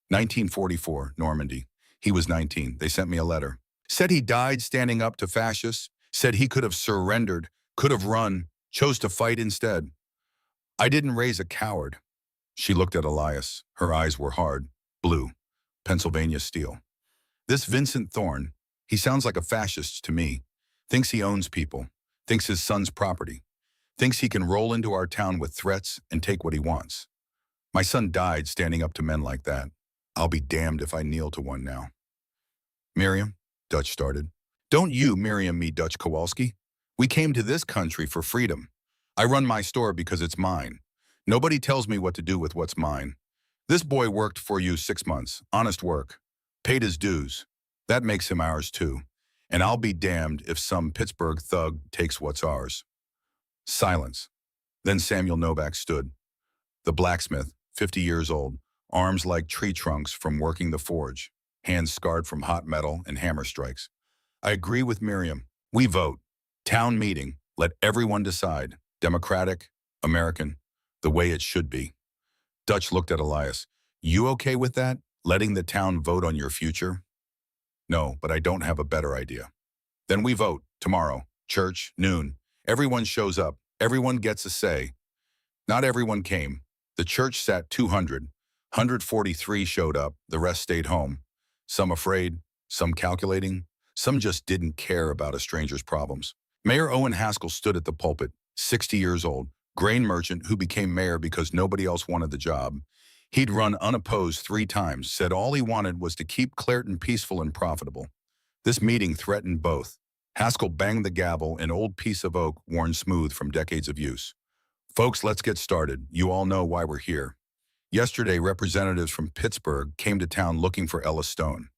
1944, Normandy. He was 19. They sent me a letter. Said he died standing up to fascists. Said he could have surrendered, could have run, chose to fight instead. I didn't raise a coward. She looked at Elias. Her eyes were hard, blue, Pennsylvania steel. This Vincent Thorne, he sounds like a fascist to me. Thinks he owns people. Thinks his son's property. Thinks he can roll into our town with threats and take what he wants. My son died standing up to men like that. I'll be damned if I kneel to one now. Miriam, Dutch started. Don't you Miriam me, Dutch Kowalski. We came to this country for freedom. I run my store because it's mine. Nobody tells me what to do with what's mine. This boy worked for you 6 months, honest work. Paid his dues. That makes him ours too. And I'll be damned if some Pittsburgh thug takes what's ours. Silence. Then Samuel Novak stood. The blacksmith, 50 years old, arms like tree trunks from working the forge, hands scarred from hot metal and hammer strikes. I agree with Miriam. We vote. Town meeting. Let everyone decide. Democratic, American, the way it should be. Dutch looked at Elias. You okay with that? Letting the town vote on your future? No, but I don't have a better idea. Then we vote. Tomorrow. Church, noon. Everyone shows up. Everyone gets a say. Not everyone came. The church sat 200. 143 showed up. The rest stayed home. Some afraid, some calculating, some just didn't care about a stranger's problems. Mayor Owen Haskell stood at the pulpit, 60 years old, grain merchant who became mayor because nobody else wanted the job. He'd run unopposed 3 times, said all he wanted was to keep Clairton peaceful and profitable. This meeting threatened both. Haskell banged the gavel, an old piece of oak worn smooth from decades of use. Folks, let's get started. You all know why we're here. Yesterday, representatives from Pittsburgh came to town looking for Ellis Stone.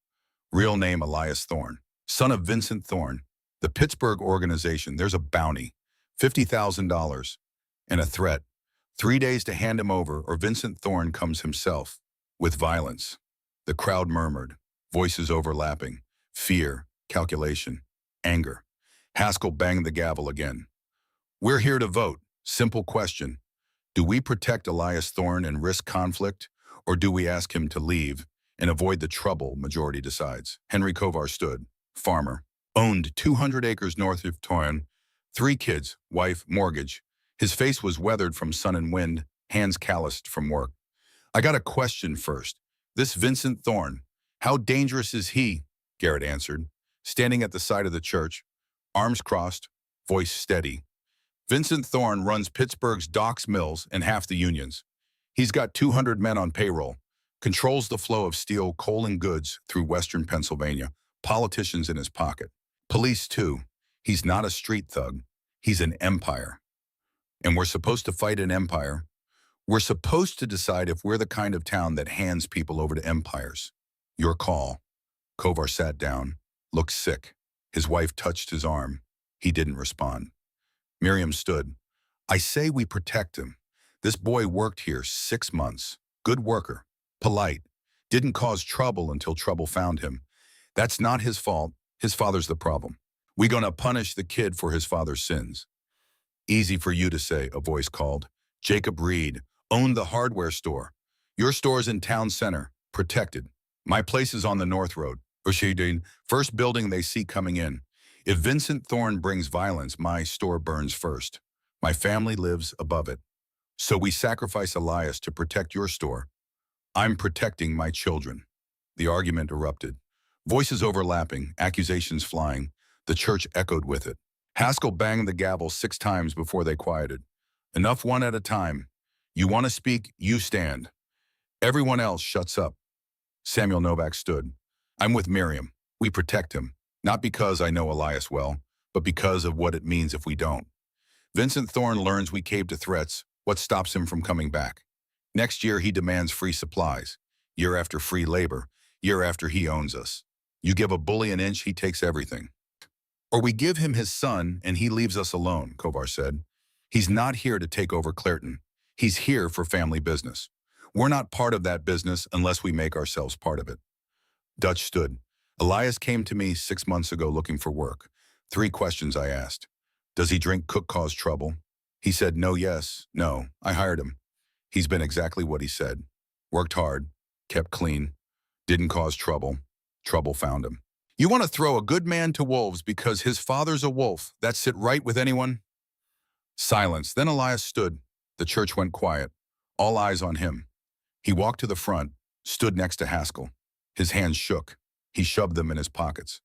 Real name Elias Thorne, son of Vincent Thorne. The Pittsburgh organization, there's a bounty, $50,000, and a threat. 3 days to hand him over or Vincent Thorne comes himself, with violence. The crowd murmured, voices overlapping, fear, calculation, anger. Haskell banged the gavel again. We're here to vote. Simple question. Do we protect Elias Thorne and risk conflict, or do we ask him to leave and avoid the trouble majority decides? Henry Kovar stood, farmer, owned 200 acres north of Torreon, 3 kids, wife, mortgage. His face was weathered from sun and wind, hands calloused from work. I got a question first. This Vincent Thorne, how dangerous is he? Garrett answered, standing at the side of the church, arms crossed, voice steady. Vincent Thorne runs Pittsburgh's docks, mills, and half the unions. He's got 200 men on payroll, controls the flow of steel, coal, and goods through western Pennsylvania, politicians in his pocket. Police, too. He's not a street thug. He's an empire. And we're supposed to fight an empire. We're supposed to decide if we're the kind of town that hands people over to empires. Your call. Kovar sat down, looked sick. His wife touched his arm. He didn't respond. Miriam stood. I say we protect him. This boy worked here 6 months. Good worker. Polite. Didn't cause trouble until trouble found him. That's not his fault. His father's the problem. We gonna punish the kid for his father's sins. Easy for you to say, a voice called. Jacob Reed owned the hardware store. Your store's in town center, protected. My place is on the North Road. Ushidin, first building they see coming in. If Vincent Thorne brings violence, my store burns first. My family lives above it. So we sacrifice Elias to protect your store. I'm protecting my children. The argument erupted. Voices overlapping, accusations flying. The church echoed with it. Haskell banged the gavel 6 times before they quieted. Enough one at a time. You want to speak, you stand. Everyone else shuts up. Samuel Novak stood. I'm with Miriam. We protect him. Not because I know Elias well, but because of what it means if we don't. Vincent Thorne learns we cave to threats. What stops him from coming back? Next year, he demands free supplies. Year after free labor. Year after he owns us. You give a bully an inch, he takes everything. Or we give him his son and he leaves us alone, Kovar said. He's not here to take over Clairton. He's here for family business. We're not part of that business unless we make ourselves part of it. Dutch stood. Elias came to me 6 months ago looking for work. 3 questions I asked. Does he drink, cook, cause trouble? He said no, yes, no. I hired him. He's been exactly what he said. Worked hard, kept clean, didn't cause trouble. Trouble found him. You want to throw a good man to wolves because his father's a wolf. That sit right with anyone? Silence. Then Elias stood. The church went quiet. All eyes on him. He walked to the front, stood next to Haskell. His hands shook. He shoved them in his pockets.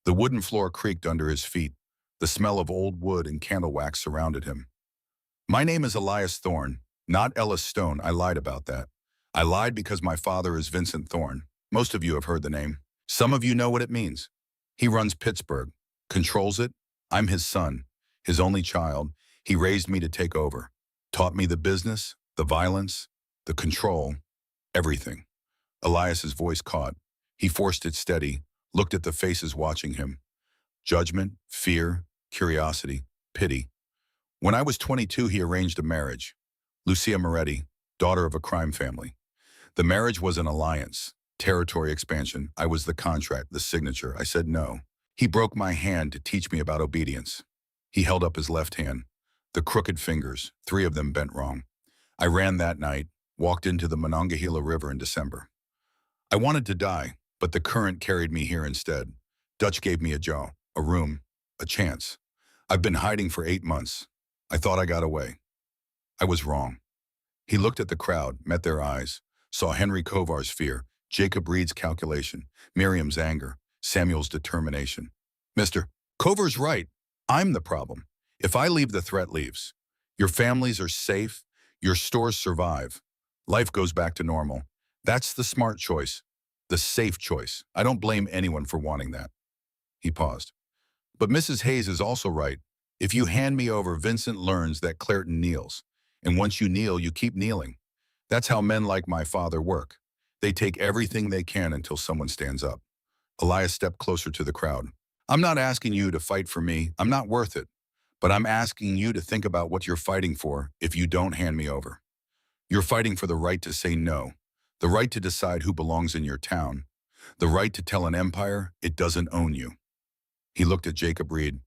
The wooden floor creaked under his feet. The smell of old wood and candle wax surrounded him. My name is Elias Thorne, not Ellis Stone. I lied about that. I lied because my father is Vincent Thorne. Most of you have heard the name. Some of you know what it means. He runs Pittsburgh, controls it. I'm his son, his only child. He raised me to take over, taught me the business, the violence, the control, everything. Elias's voice caught. He forced it steady, looked at the faces watching him. Judgment, fear, curiosity, pity. When I was 22, he arranged a marriage. Lucia Moretti, daughter of a crime family. The marriage was an alliance, territory expansion. I was the contract, the signature. I said no. He broke my hand to teach me about obedience. He held up his left hand, the crooked fingers, 3 of them bent wrong. I ran that night, walked into the Monongahela River in December. I wanted to die, but the current carried me here instead. Dutch gave me a job, a room, a chance. I've been hiding for 8 months. I thought I got away. I was wrong. He looked at the crowd, met their eyes, saw Henry Kovar's fear, Jacob Reed's calculation, Miriam's anger, Samuel's determination. Mr. Kovar's right. I'm the problem. If I leave, the threat leaves. Your families are safe. Your stores survive. Life goes back to normal. That's the smart choice, the safe choice. I don't blame anyone for wanting that. He paused. But Mrs. Hayes is also right. If you hand me over, Vincent learns that Clairton kneels. And once you kneel, you keep kneeling. That's how men like my father work. They take everything they can until someone stands up. Elias stepped closer to the crowd. I'm not asking you to fight for me. I'm not worth it. But I'm asking you to think about what you're fighting for if you don't hand me over. You're fighting for the right to say no, the right to decide who belongs in your town, the right to tell an empire it doesn't own you. He looked at Jacob Reed.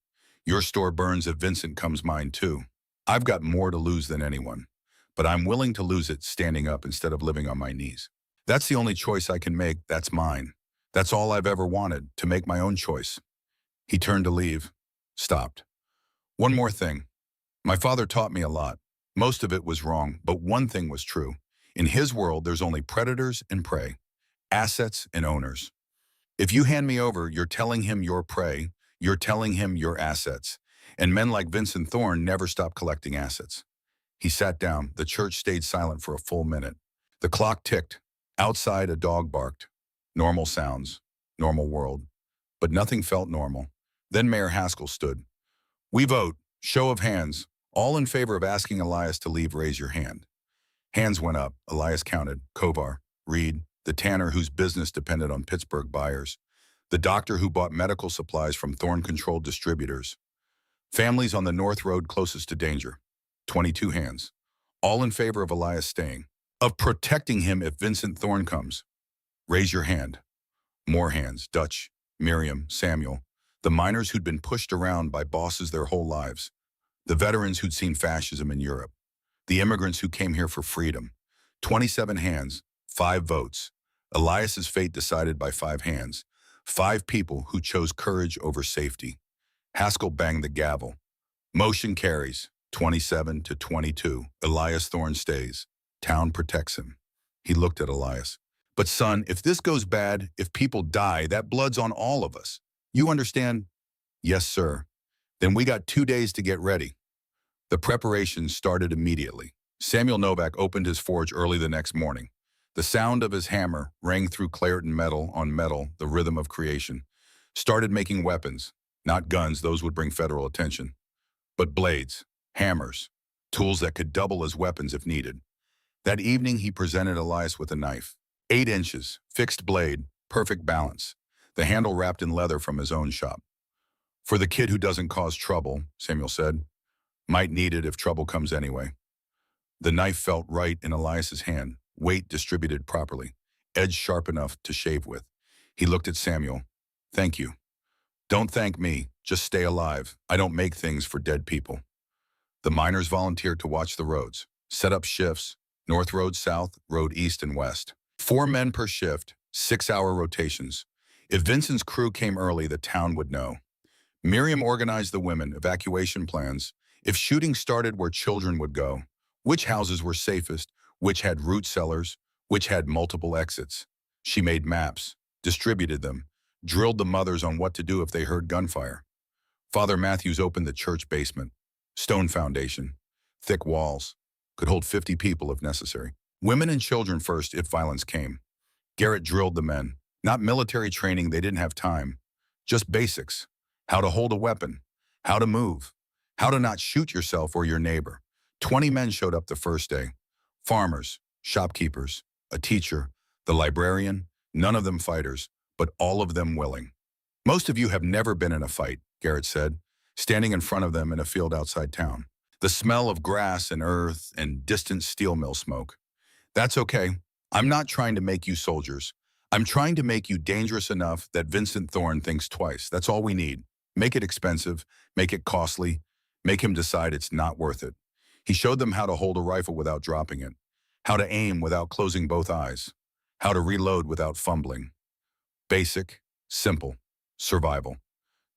Your store burns if Vincent comes mine too. I've got more to lose than anyone, but I'm willing to lose it standing up instead of living on my knees. That's the only choice I can make. That's mine. That's all I've ever wanted, to make my own choice. He turned to leave, stopped. One more thing. My father taught me a lot. Most of it was wrong, but one thing was true. In his world, there's only predators and prey, assets and owners. If you hand me over, you're telling him you're prey, you're telling him you're assets. And men like Vincent Thorne never stop collecting assets. He sat down. The church stayed silent for a full minute. The clock ticked. Outside, a dog barked. Normal sounds. Normal world. But nothing felt normal. Then Mayor Haskell stood. We vote. Show of hands. All in favor of asking Elias to leave, raise your hand. Hands went up. Elias counted. Kovar, Reed, the tanner whose business depended on Pittsburgh buyers, the doctor who bought medical supplies from Thorne-controlled distributors, families on the North Road closest to danger. 22 hands. All in favor of Elias staying. Of protecting him if Vincent Thorne comes. Raise your hand. More hands. Dutch, Miriam, Samuel. The miners who'd been pushed around by bosses their whole lives. The veterans who'd seen fascism in Europe. The immigrants who came here for freedom. 27 hands. 5 votes. Elias's fate decided by 5 hands. 5 people who chose courage over safety. Haskell banged the gavel. Motion carries. 27 to 22. Elias Thorne stays. Town protects him. He looked at Elias. But son, if this goes bad, if people die, that blood's on all of us. You understand? Yes, sir. Then we got 2 days to get ready. The preparations started immediately. Samuel Novak opened his forge early the next morning. The sound of his hammer rang through Clairton metal on metal, the rhythm of creation. Started making weapons. Not guns, those would bring federal attention. But blades, hammers, tools that could double as weapons if needed. That evening, he presented Elias with a knife. 8 inches, fixed blade, perfect balance. The handle wrapped in leather from his own shop. For the kid who doesn't cause trouble, Samuel said. Might need it if trouble comes anyway. The knife felt right in Elias's hand, weight distributed properly, edge sharp enough to shave with. He looked at Samuel. Thank you. Don't thank me, just stay alive. I don't make things for dead people. The miners volunteered to watch the roads, set up shifts, North Road South, Road East and West. 4 men per shift, 6-hour rotations. If Vincent's crew came early, the town would know. Miriam organized the women, evacuation plans. If shooting started, where children would go, which houses were safest, which had root cellars, which had multiple exits. She made maps, distributed them, drilled the mothers on what to do if they heard gunfire. Father Matthews opened the church basement. Stone foundation, thick walls, could hold 50 people if necessary. Women and children first if violence came. Garrett drilled the men. Not military training, they didn't have time. Just basics. How to hold a weapon. How to move. How to not shoot yourself or your neighbor. 20 men showed up the first day. Farmers, shopkeepers, a teacher, the librarian, none of them fighters, but all of them willing. Most of you have never been in a fight, Garrett said, standing in front of them in a field outside town. The smell of grass and earth and distant steel mill smoke. That's okay. I'm not trying to make you soldiers. I'm trying to make you dangerous enough that Vincent Thorne thinks twice. That's all we need. Make it expensive, make it costly, make him decide it's not worth it. He showed them how to hold a rifle without dropping it, how to aim without closing both eyes, how to reload without fumbling. Basic, simple, survival.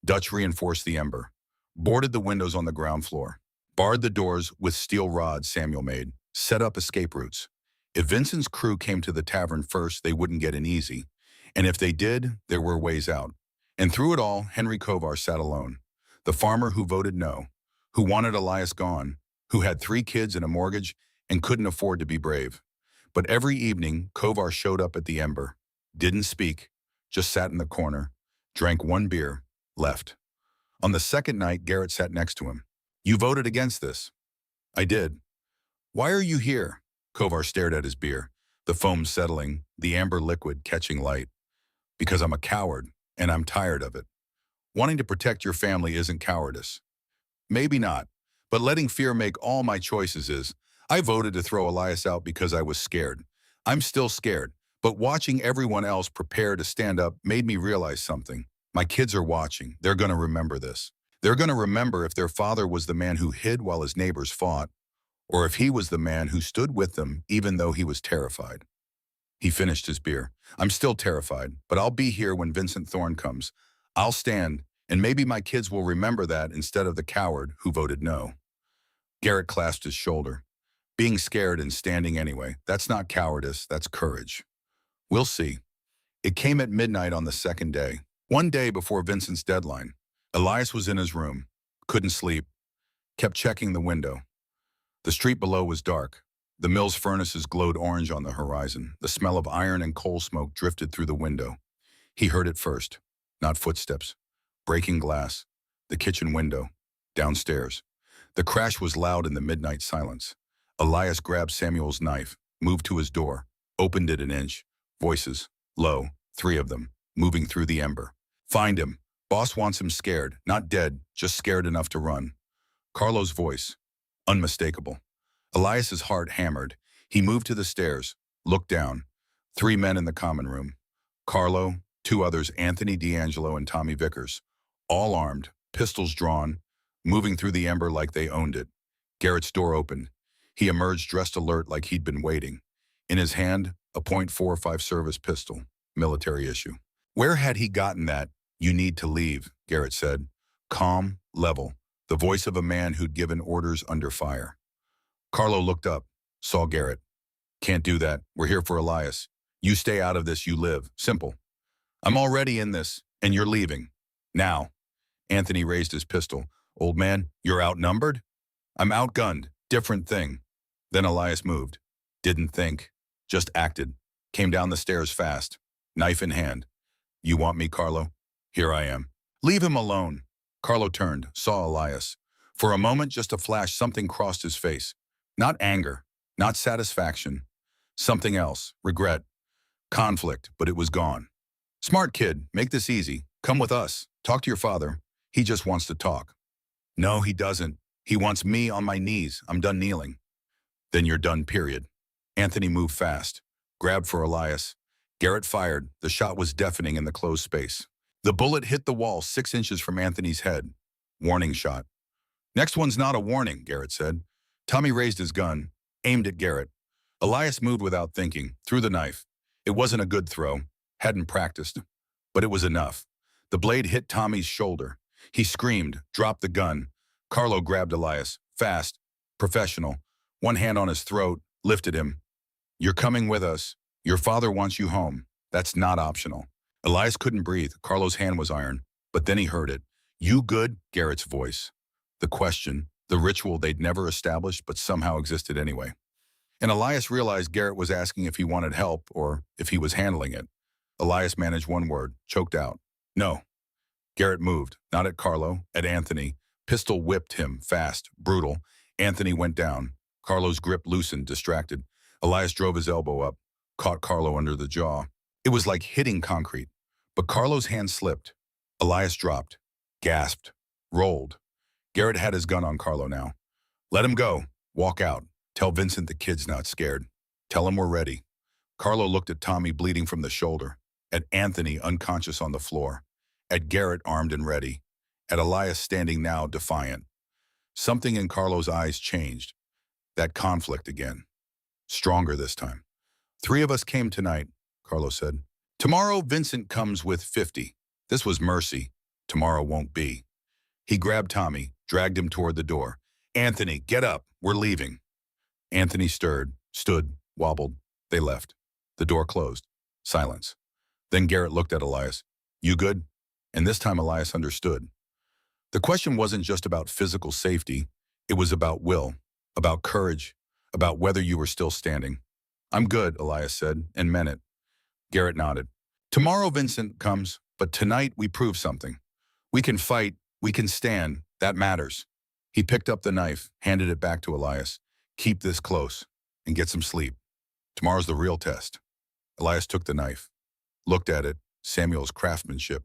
Dutch reinforced the ember, boarded the windows on the ground floor, barred the doors with steel rods Samuel made, set up escape routes. If Vincent's crew came to the tavern first, they wouldn't get in easy. And if they did, there were ways out. And through it all, Henry Kovar sat alone. The farmer who voted no, who wanted Elias gone, who had 3 kids and a mortgage and couldn't afford to be brave. But every evening, Kovar showed up at the ember, didn't speak, just sat in the corner, drank 1 beer, left. On the second night, Garrett sat next to him. You voted against this. I did. Why are you here? Kovar stared at his beer, the foam settling, the amber liquid catching light. Because I'm a coward, and I'm tired of it. Wanting to protect your family isn't cowardice. Maybe not, but letting fear make all my choices is. I voted to throw Elias out because I was scared. I'm still scared, but watching everyone else prepare to stand up made me realize something. My kids are watching. They're going to remember this. They're going to remember if their father was the man who hid while his neighbors fought, or if he was the man who stood with them even though he was terrified. He finished his beer. I'm still terrified, but I'll be here when Vincent Thorne comes. I'll stand, and maybe my kids will remember that instead of the coward who voted no. Garrett clasped his shoulder. Being scared and standing anyway, that's not cowardice, that's courage. We'll see. It came at midnight on the second day, one day before Vincent's deadline. Elias was in his room, couldn't sleep, kept checking the window. The street below was dark. The mill's furnaces glowed orange on the horizon. The smell of iron and coal smoke drifted through the window. He heard it first, not footsteps. Breaking glass, the kitchen window, downstairs. The crash was loud in the midnight silence. Elias grabbed Samuel's knife, moved to his door, opened it an inch. Voices, low, 3 of them, moving through the ember. Find him. Boss wants him scared, not dead, just scared enough to run. Carlo's voice, unmistakable. Elias's heart hammered. He moved to the stairs, looked down. 3 men in the common room. Carlo, 2 others, Anthony D'Angelo and Tommy Vickers. All armed, pistols drawn, moving through the ember like they owned it. Garrett's door opened. He emerged dressed alert like he'd been waiting. In his hand, a .45 service pistol, military issue. Where had he gotten that? You need to leave, Garrett said. Calm, level, the voice of a man who'd given orders under fire. Carlo looked up, saw Garrett. Can't do that. We're here for Elias. You stay out of this, you live. Simple. I'm already in this, and you're leaving. Now. Anthony raised his pistol. Old man, you're outnumbered? I'm outgunned. Different thing. Then Elias moved. Didn't think. Just acted. Came down the stairs fast. Knife in hand. You want me, Carlo? Here I am. Leave him alone. Carlo turned, saw Elias. For a moment, just a flash, something crossed his face. Not anger, not satisfaction. Something else, regret, conflict, but it was gone. Smart kid, make this easy. Come with us. Talk to your father. He just wants to talk. No, he doesn't. He wants me on my knees. I'm done kneeling. Then you're done, period. Anthony moved fast, grabbed for Elias. Garrett fired. The shot was deafening in the closed space. The bullet hit the wall 6 inches from Anthony's head. Warning shot. Next one's not a warning, Garrett said. Tommy raised his gun, aimed at Garrett. Elias moved without thinking, threw the knife. It wasn't a good throw, hadn't practiced, but it was enough. The blade hit Tommy's shoulder. He screamed, dropped the gun. Carlo grabbed Elias, fast, professional, one hand on his throat, lifted him. You're coming with us. Your father wants you home. That's not optional. Elias couldn't breathe. Carlo's hand was iron, but then he heard it. You good? Garrett's voice. The question, the ritual they'd never established but somehow existed anyway. And Elias realized Garrett was asking if he wanted help or if he was handling it. Elias managed one word, choked out. No. Garrett moved, not at Carlo, at Anthony. Pistol whipped him, fast, brutal. Anthony went down. Carlo's grip loosened, distracted. Elias drove his elbow up, caught Carlo under the jaw. It was like hitting concrete. But Carlo's hand slipped. Elias dropped, gasped, rolled. Garrett had his gun on Carlo now. Let him go. Walk out. Tell Vincent the kid's not scared. Tell him we're ready. Carlo looked at Tommy bleeding from the shoulder, at Anthony unconscious on the floor, at Garrett armed and ready, at Elias standing now defiant. Something in Carlo's eyes changed. That conflict again. Stronger this time. 3 of us came tonight, Carlo said. Tomorrow Vincent comes with 50. This was mercy. Tomorrow won't be. He grabbed Tommy, dragged him toward the door. Anthony, get up. We're leaving. Anthony stirred, stood, wobbled. They left. The door closed. Silence. Then Garrett looked at Elias. You good? And this time Elias understood. The question wasn't just about physical safety. It was about will, about courage, about whether you were still standing. I'm good, Elias said, and meant it. Garrett nodded. Tomorrow Vincent comes, but tonight we prove something. We can fight, we can stand, that matters. He picked up the knife, handed it back to Elias. Keep this close, and get some sleep. Tomorrow's the real test. Elias took the knife, looked at it, Samuel's craftsmanship.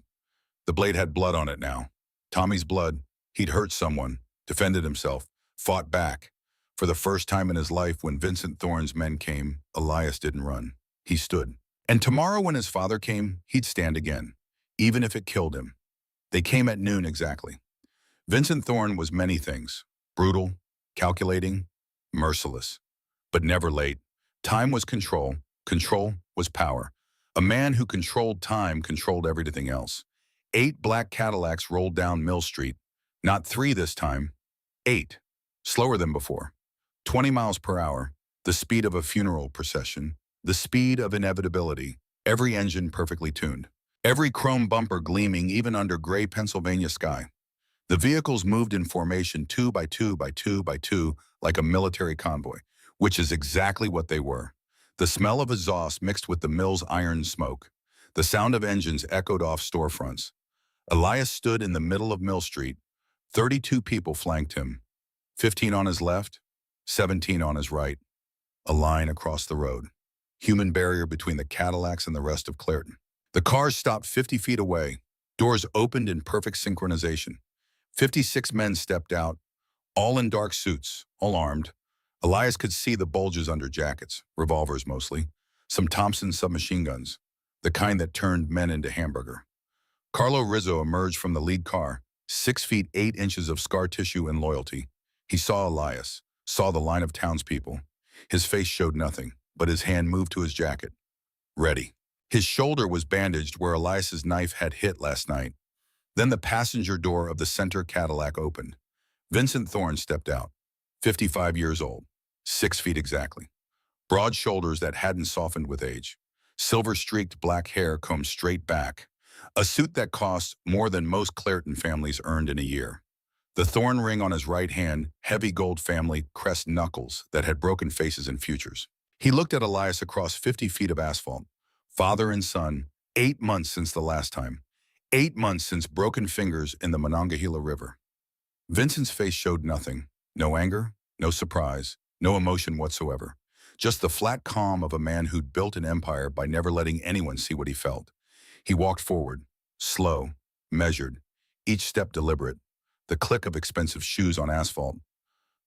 The blade had blood on it now. Tommy's blood. He'd hurt someone, defended himself, fought back. For the first time in his life, when Vincent Thorne's men came, Elias didn't run. He stood. And tomorrow when his father came, he'd stand again, even if it killed him. They came at noon exactly. Vincent Thorne was many things. Brutal, calculating, merciless, but never late. Time was control. Control was power. A man who controlled time controlled everything else. 8 black Cadillacs rolled down Mill Street. Not 3 this time. 8. Slower than before. 20 miles per hour. The speed of a funeral procession. The speed of inevitability. Every engine perfectly tuned. Every chrome bumper gleaming even under gray Pennsylvania sky. The vehicles moved in formation 2 by 2 by 2 by 2 like a military convoy, which is exactly what they were. The smell of exhaust mixed with the mill's iron smoke. The sound of engines echoed off storefronts. Elias stood in the middle of Mill Street. 32 people flanked him. 15 on his left, 17 on his right. A line across the road. Human barrier between the Cadillacs and the rest of Clairton. The cars stopped 50 feet away. Doors opened in perfect synchronization. 56 men stepped out, all in dark suits, all armed. Elias could see the bulges under jackets, revolvers mostly, some Thompson submachine guns, the kind that turned men into hamburger. Carlo Rizzo emerged from the lead car, 6 feet 8 inches of scar tissue and loyalty. He saw Elias, saw the line of townspeople. His face showed nothing, but his hand moved to his jacket. Ready. His shoulder was bandaged where Elias's knife had hit last night. Then the passenger door of the center Cadillac opened. Vincent Thorne stepped out, 55 years old, 6 feet exactly. Broad shoulders that hadn't softened with age. Silver-streaked black hair combed straight back. A suit that cost more than most Clairton families earned in a year. The thorn ring on his right hand, heavy gold family crest knuckles that had broken faces and futures. He looked at Elias across 50 feet of asphalt. Father and son, 8 months since the last time. 8 months since broken fingers in the Monongahela River. Vincent's face showed nothing. No anger, no surprise, no emotion whatsoever. Just the flat calm of a man who'd built an empire by never letting anyone see what he felt. He walked forward, slow, measured, each step deliberate, the click of expensive shoes on asphalt.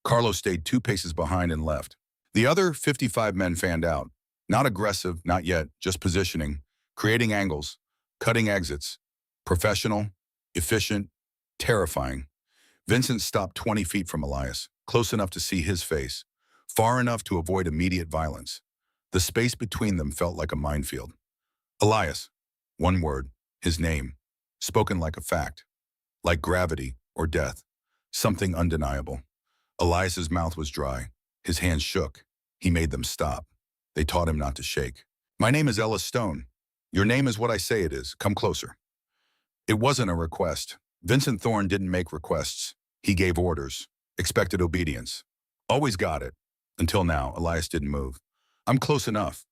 Carlo stayed 2 paces behind and left. The other 55 men fanned out. Not aggressive, not yet, just positioning, creating angles, cutting exits. Professional, efficient, terrifying. Vincent stopped 20 feet from Elias, close enough to see his face, far enough to avoid immediate violence. The space between them felt like a minefield. Elias, one word, his name, spoken like a fact, like gravity or death, something undeniable. Elias's mouth was dry, his hands shook. He made them stop. They taught him not to shake. My name is Ellis Stone. Your name is what I say it is. Come closer. It wasn't a request. Vincent Thorne didn't make requests. He gave orders, expected obedience. Always got it. Until now, Elias didn't move. I'm close enough.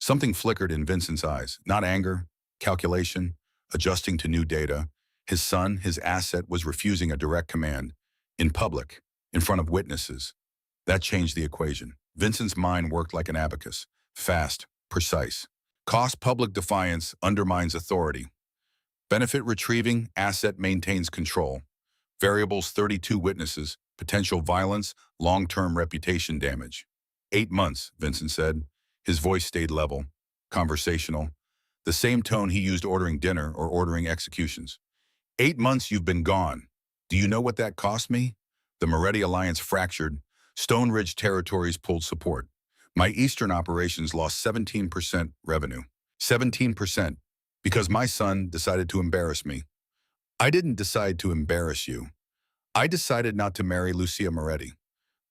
Something flickered in Vincent's eyes. Not anger, calculation, adjusting to new data. His son, his asset, was refusing a direct command. In public, in front of witnesses. That changed the equation. Vincent's mind worked like an abacus. Fast, precise. Cost public defiance undermines authority. Benefit retrieving, asset maintains control. Variables 32 witnesses, potential violence, long-term reputation damage. 8 months, Vincent said. His voice stayed level, conversational, the same tone he used ordering dinner or ordering executions. 8 months you've been gone. Do you know what that cost me? The Moretti alliance fractured. Stone Ridge territories pulled support. My eastern operations lost 17% revenue. 17%. Because my son decided to embarrass me. I didn't decide to embarrass you. I decided not to marry Lucia Moretti.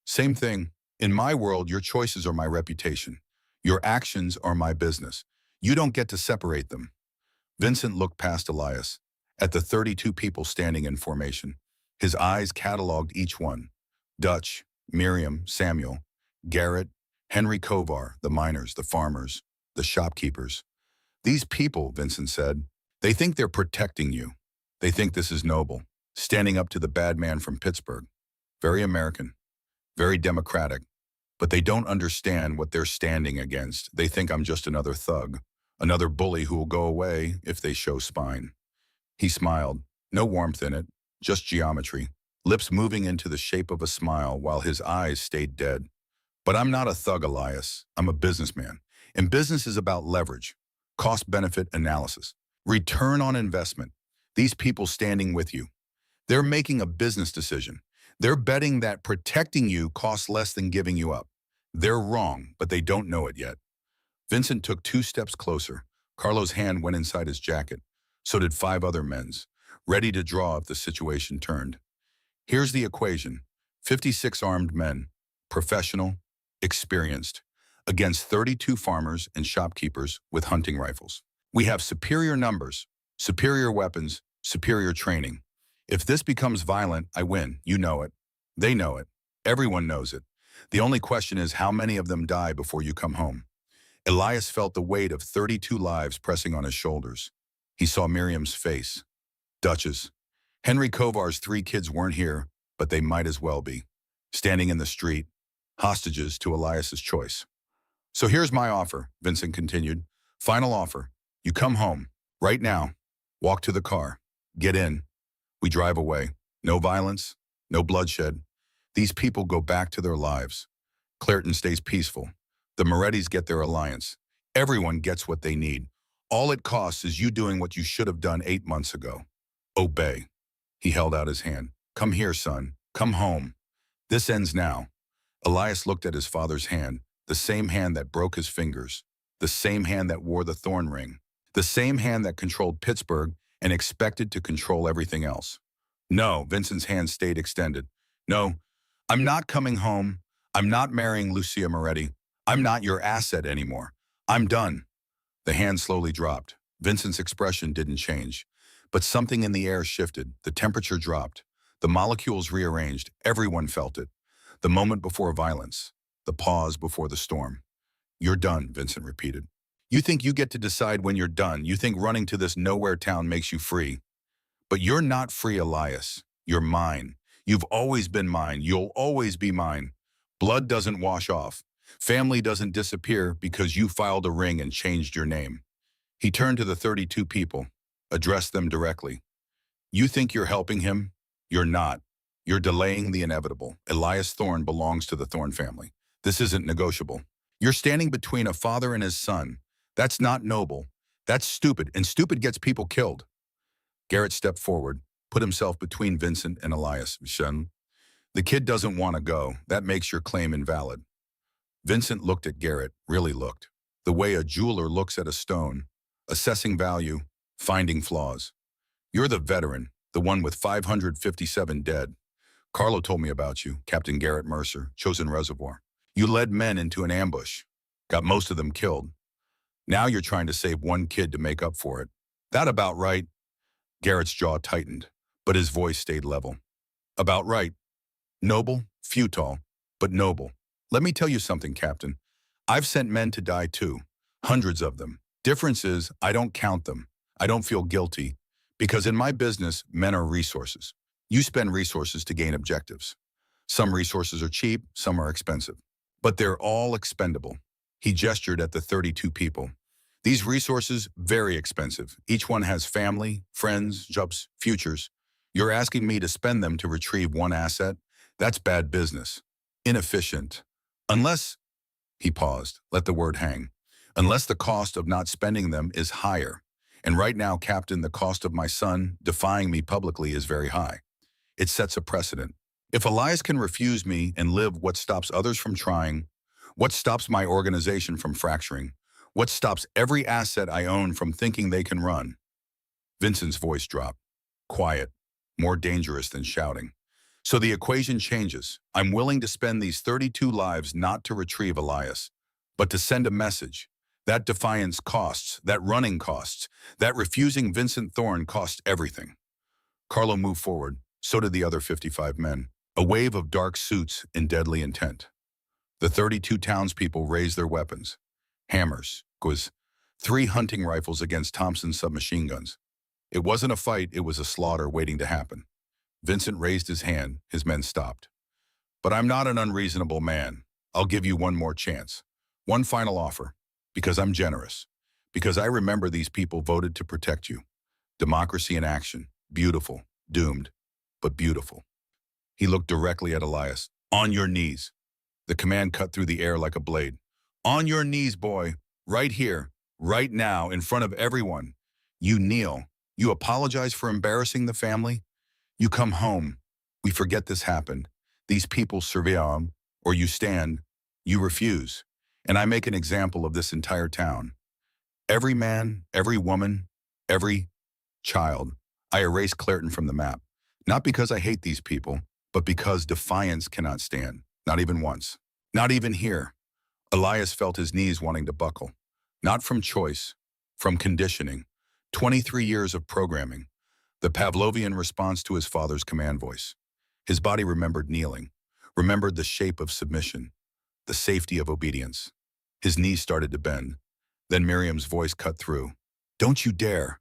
Same thing. In my world, your choices are my reputation. Your actions are my business. You don't get to separate them. Vincent looked past Elias, at the 32 people standing in formation. His eyes cataloged each one. Dutch, Miriam, Samuel, Garrett, Henry Kovar, the miners, the farmers, the shopkeepers. These people, Vincent said, they think they're protecting you. They think this is noble, standing up to the bad man from Pittsburgh. Very American, very democratic. But they don't understand what they're standing against. They think I'm just another thug, another bully who will go away if they show spine. He smiled, no warmth in it, just geometry, lips moving into the shape of a smile while his eyes stayed dead. But I'm not a thug, Elias. I'm a businessman. And business is about leverage, cost-benefit analysis, return on investment. These people standing with you, they're making a business decision. They're betting that protecting you costs less than giving you up. They're wrong, but they don't know it yet. Vincent took 2 steps closer. Carlo's hand went inside his jacket. So did 5 other men's, ready to draw if the situation turned. Here's the equation. 56 armed men, professional, experienced, against 32 farmers and shopkeepers with hunting rifles. We have superior numbers, superior weapons, superior training. If this becomes violent, I win. You know it. They know it. Everyone knows it. The only question is how many of them die before you come home. Elias felt the weight of 32 lives pressing on his shoulders. He saw Miriam's face. Dutch's. Henry Kovar's 3 kids weren't here, but they might as well be. Standing in the street, hostages to Elias's choice. So here's my offer, Vincent continued. Final offer. You come home, right now. Walk to the car. Get in. We drive away. No violence, no bloodshed. These people go back to their lives. Clairton stays peaceful. The Morettis get their alliance. Everyone gets what they need. All it costs is you doing what you should have done 8 months ago. Obey. He held out his hand. Come here, son. Come home. This ends now. Elias looked at his father's hand, the same hand that broke his fingers, the same hand that wore the thorn ring, the same hand that controlled Pittsburgh and expected to control everything else. No, Vincent's hand stayed extended. No, I'm not coming home. I'm not marrying Lucia Moretti. I'm not your asset anymore. I'm done. The hand slowly dropped. Vincent's expression didn't change. But something in the air shifted. The temperature dropped. The molecules rearranged. Everyone felt it. The moment before violence. The pause before the storm. You're done, Vincent repeated. You think you get to decide when you're done. You think running to this nowhere town makes you free. But you're not free, Elias. You're mine. You've always been mine. You'll always be mine. Blood doesn't wash off. Family doesn't disappear because you filed a ring and changed your name. He turned to the 32 people, addressed them directly. You think you're helping him? You're not. You're delaying the inevitable. Elias Thorne belongs to the Thorne family. This isn't negotiable. You're standing between a father and his son. That's not noble. That's stupid, and stupid gets people killed. Garrett stepped forward, put himself between Vincent and Elias. The kid doesn't want to go. That makes your claim invalid. Vincent looked at Garrett, really looked. The way a jeweler looks at a stone, assessing value, finding flaws. You're the veteran, the one with 557 dead. Carlo told me about you, Captain Garrett Mercer, Chosen Reservoir. You led men into an ambush, got most of them killed. Now you're trying to save one kid to make up for it. That about right? Garrett's jaw tightened, but his voice stayed level. About right. Noble, futile, but noble. Let me tell you something, Captain. I've sent men to die too, hundreds of them. Difference is, I don't count them. I don't feel guilty, because in my business, men are resources. You spend resources to gain objectives. Some resources are cheap, some are expensive. But they're all expendable. He gestured at the 32 people. These resources, very expensive. Each one has family, friends, jobs, futures. You're asking me to spend them to retrieve one asset? That's bad business. Inefficient. Unless, he paused, let the word hang. Unless the cost of not spending them is higher. And right now, Captain, the cost of my son defying me publicly is very high. It sets a precedent. If Elias can refuse me and live, what stops others from trying? What stops my organization from fracturing? What stops every asset I own from thinking they can run? Vincent's voice dropped. Quiet, more dangerous than shouting. So the equation changes. I'm willing to spend these 32 lives not to retrieve Elias, but to send a message. That defiance costs, that running costs, that refusing Vincent Thorne costs everything. Carlo moved forward. So did the other 55 men. A wave of dark suits in deadly intent. The 32 townspeople raised their weapons. Hammers, guns, 3 hunting rifles against Thompson's submachine guns. It wasn't a fight, it was a slaughter waiting to happen. Vincent raised his hand, his men stopped. But I'm not an unreasonable man. I'll give you one more chance. One final offer. Because I'm generous. Because I remember these people voted to protect you. Democracy in action. Beautiful. Doomed. But beautiful. He looked directly at Elias. On your knees. The command cut through the air like a blade. On your knees, boy. Right here. Right now, in front of everyone. You kneel. You apologize for embarrassing the family. You come home. We forget this happened. These people survive, or you stand. You refuse. And I make an example of this entire town. Every man, every woman, every child. I erase Clareton from the map. Not because I hate these people, but because defiance cannot stand. Not even once. Not even here. Elias felt his knees wanting to buckle. Not from choice, from conditioning. 23 years of programming. The Pavlovian response to his father's command voice. His body remembered kneeling, remembered the shape of submission, the safety of obedience. His knees started to bend. Then Miriam's voice cut through. Don't you dare.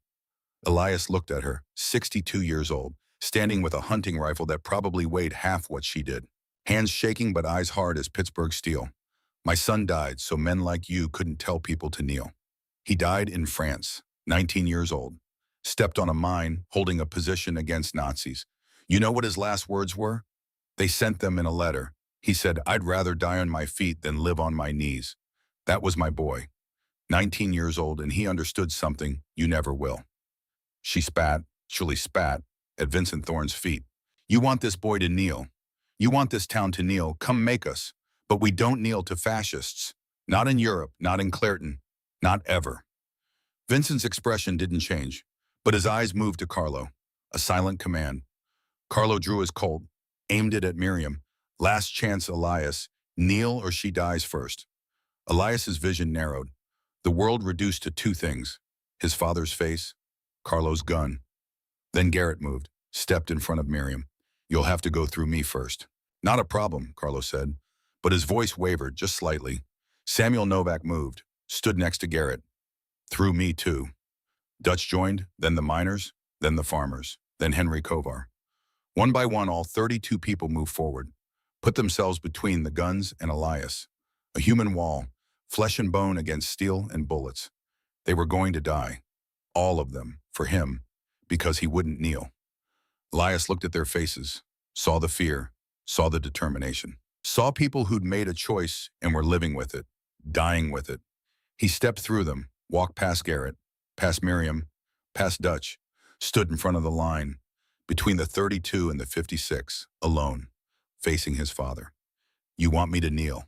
Elias looked at her, 62 years old, standing with a hunting rifle that probably weighed half what she did. Hands shaking but eyes hard as Pittsburgh steel. My son died so men like you couldn't tell people to kneel. He died in France, 19 years old. Stepped on a mine, holding a position against Nazis. You know what his last words were? They sent them in a letter. He said, I'd rather die on my feet than live on my knees. That was my boy. 19 years old, and he understood something you never will. She spat, surely spat, at Vincent Thorne's feet. You want this boy to kneel. You want this town to kneel. Come make us. But we don't kneel to fascists. Not in Europe, not in Clareton, not ever. Vincent's expression didn't change, but his eyes moved to Carlo, a silent command. Carlo drew his Colt, aimed it at Miriam. Last chance, Elias. Kneel or she dies first. Elias's vision narrowed. The world reduced to 2 things. His father's face, Carlo's gun. Then Garrett moved, stepped in front of Miriam. You'll have to go through me first. Not a problem, Carlo said, but his voice wavered just slightly. Samuel Novak moved, stood next to Garrett. Through me too. Dutch joined, then the miners, then the farmers, then Henry Kovar. One by one, all 32 people moved forward, put themselves between the guns and Elias. A human wall, flesh and bone against steel and bullets. They were going to die. All of them, for him, because he wouldn't kneel. Elias looked at their faces, saw the fear, saw the determination, saw people who'd made a choice and were living with it, dying with it. He stepped through them, walked past Garrett, past Miriam, past Dutch, stood in front of the line, between the 32 and the 56, alone, facing his father. You want me to kneel,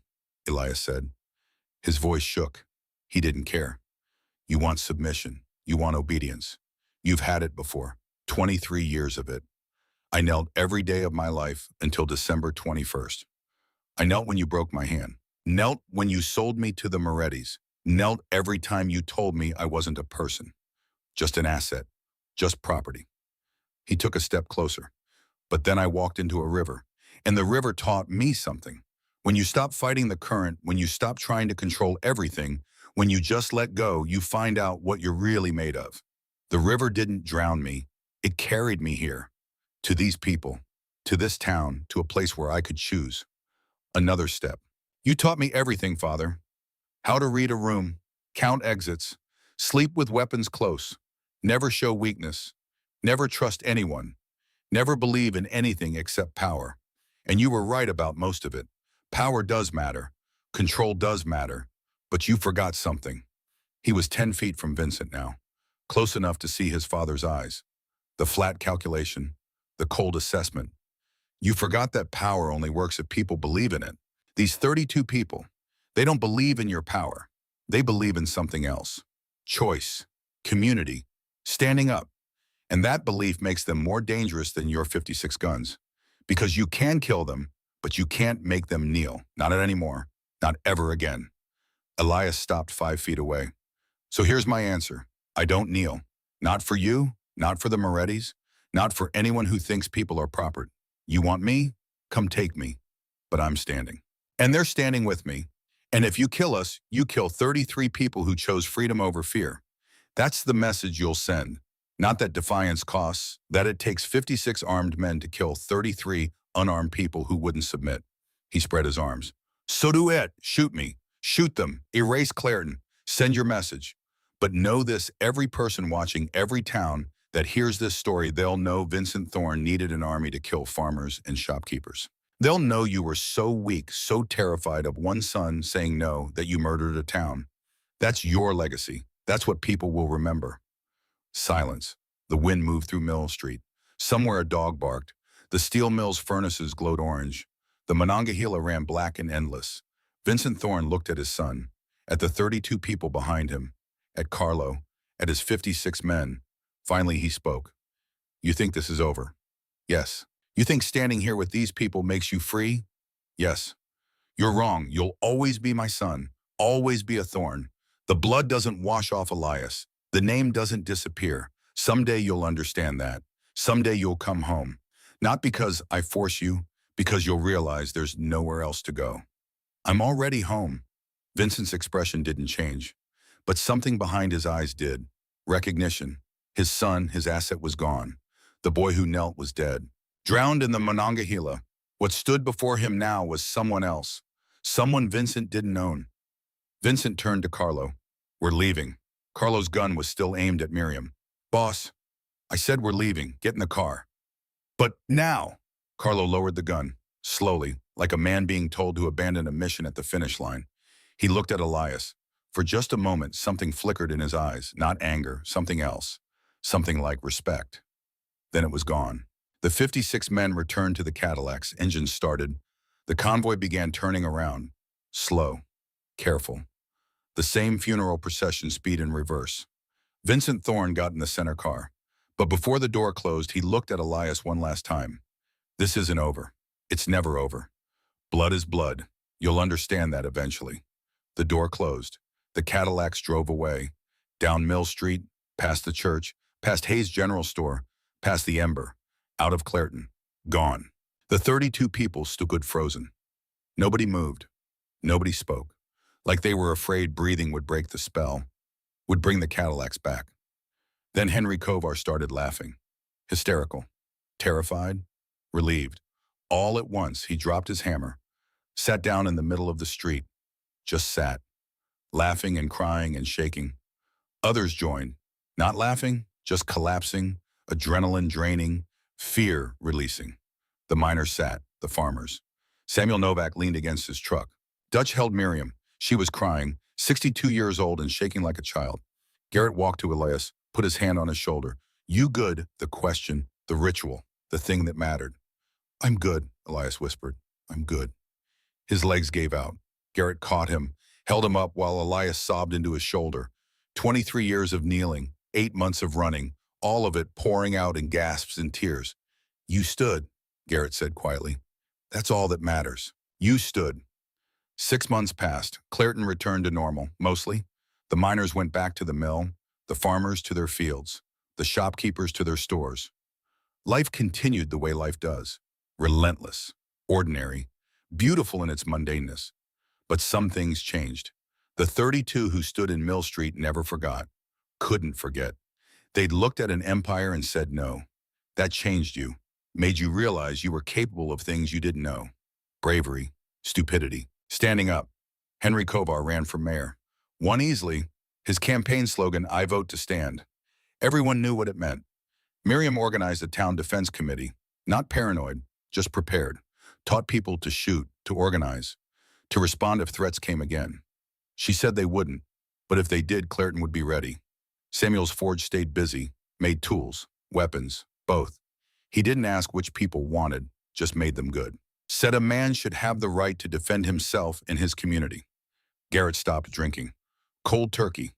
Elias said. His voice shook. He didn't care. You want submission. You want obedience. You've had it before. 23 years of it. I knelt every day of my life until December 21st. I knelt when you broke my hand. Knelt when you sold me to the Morettis. Knelt every time you told me I wasn't a person. Just an asset. Just property. He took a step closer. But then I walked into a river. And the river taught me something. When you stop fighting the current, when you stop trying to control everything, when you just let go, you find out what you're really made of. The river didn't drown me. It carried me here, to these people, to this town, to a place where I could choose. Another step. You taught me everything, Father. How to read a room, count exits, sleep with weapons close, never show weakness, never trust anyone, never believe in anything except power. And you were right about most of it. Power does matter. Control does matter. But you forgot something. He was 10 feet from Vincent now, close enough to see his father's eyes. The flat calculation, the cold assessment. You forgot that power only works if people believe in it. These 32 people, they don't believe in your power. They believe in something else. Choice, community, standing up. And that belief makes them more dangerous than your 56 guns. Because you can kill them, but you can't make them kneel. Not anymore. Not ever again. Elias stopped 5 feet away. So here's my answer. I don't kneel. Not for you, not for the Morettis, not for anyone who thinks people are proper. You want me? Come take me. But I'm standing. And they're standing with me. And if you kill us, you kill 33 people who chose freedom over fear. That's the message you'll send. Not that defiance costs, that it takes 56 armed men to kill 33 unarmed people who wouldn't submit. He spread his arms. So do it. Shoot me. Shoot them. Erase Clairton. Send your message. But know this, every person watching every town that hears this story, they'll know Vincent Thorne needed an army to kill farmers and shopkeepers. They'll know you were so weak, so terrified of one son saying no, that you murdered a town. That's your legacy. That's what people will remember. Silence. The wind moved through Mill Street. Somewhere a dog barked. The steel mill's furnaces glowed orange. The Monongahela ran black and endless. Vincent Thorne looked at his son, at the 32 people behind him, at Carlo, at his 56 men. Finally, he spoke. You think this is over? Yes. You think standing here with these people makes you free? Yes. You're wrong. You'll always be my son, always be a Thorne. The blood doesn't wash off Elias. The name doesn't disappear. Someday you'll understand that. Someday you'll come home. Not because I force you, because you'll realize there's nowhere else to go. I'm already home. Vincent's expression didn't change, but something behind his eyes did. Recognition. His son, his asset was gone. The boy who knelt was dead. Drowned in the Monongahela. What stood before him now was someone else. Someone Vincent didn't own. Vincent turned to Carlo. We're leaving. Carlo's gun was still aimed at Miriam. Boss, I said we're leaving. Get in the car. But now. Carlo lowered the gun, slowly, like a man being told to abandon a mission at the finish line. He looked at Elias. For just a moment, something flickered in his eyes, not anger, something else, something like respect. Then it was gone. The 56 men returned to the Cadillacs, engines started. The convoy began turning around, slow, careful. The same funeral procession speed in reverse. Vincent Thorne got in the center car. But before the door closed, he looked at Elias one last time. This isn't over. It's never over. Blood is blood. You'll understand that eventually. The door closed. The Cadillacs drove away. Down Mill Street, past the church, past Hayes General Store, past the Ember, out of Clairton. Gone. The 32 people stood frozen. Nobody moved. Nobody spoke. Like they were afraid breathing would break the spell, would bring the Cadillacs back. Then Henry Kovar started laughing. Hysterical. Terrified. Relieved. All at once, he dropped his hammer, sat down in the middle of the street, just sat, laughing and crying and shaking. Others joined, not laughing, just collapsing, adrenaline draining, fear releasing. The miners sat, the farmers. Samuel Novak leaned against his truck. Dutch held Miriam. She was crying, 62 years old and shaking like a child. Garrett walked to Elias, put his hand on his shoulder. You good, the question, the ritual, the thing that mattered. I'm good, Elias whispered. I'm good. His legs gave out. Garrett caught him, held him up while Elias sobbed into his shoulder. 23 years of kneeling, 8 months of running, all of it pouring out in gasps and tears. You stood, Garrett said quietly. That's all that matters. You stood. 6 months passed. Clairton returned to normal, mostly. The miners went back to the mill, the farmers to their fields, the shopkeepers to their stores. Life continued the way life does. Relentless, ordinary, beautiful in its mundaneness. But some things changed. The 32 who stood in Mill Street never forgot, couldn't forget. They'd looked at an empire and said no. That changed you, made you realize you were capable of things you didn't know. Bravery, stupidity, standing up. Henry Kovar ran for mayor. Won easily, his campaign slogan, "I vote to stand." Everyone knew what it meant. Miriam organized a town defense committee, not paranoid, just prepared. Taught people to shoot, to organize, to respond if threats came again. She said they wouldn't, but if they did, Clairton would be ready. Samuel's forge stayed busy, made tools, weapons, both. He didn't ask which people wanted, just made them good. Said a man should have the right to defend himself and his community. Garrett stopped drinking. Cold turkey.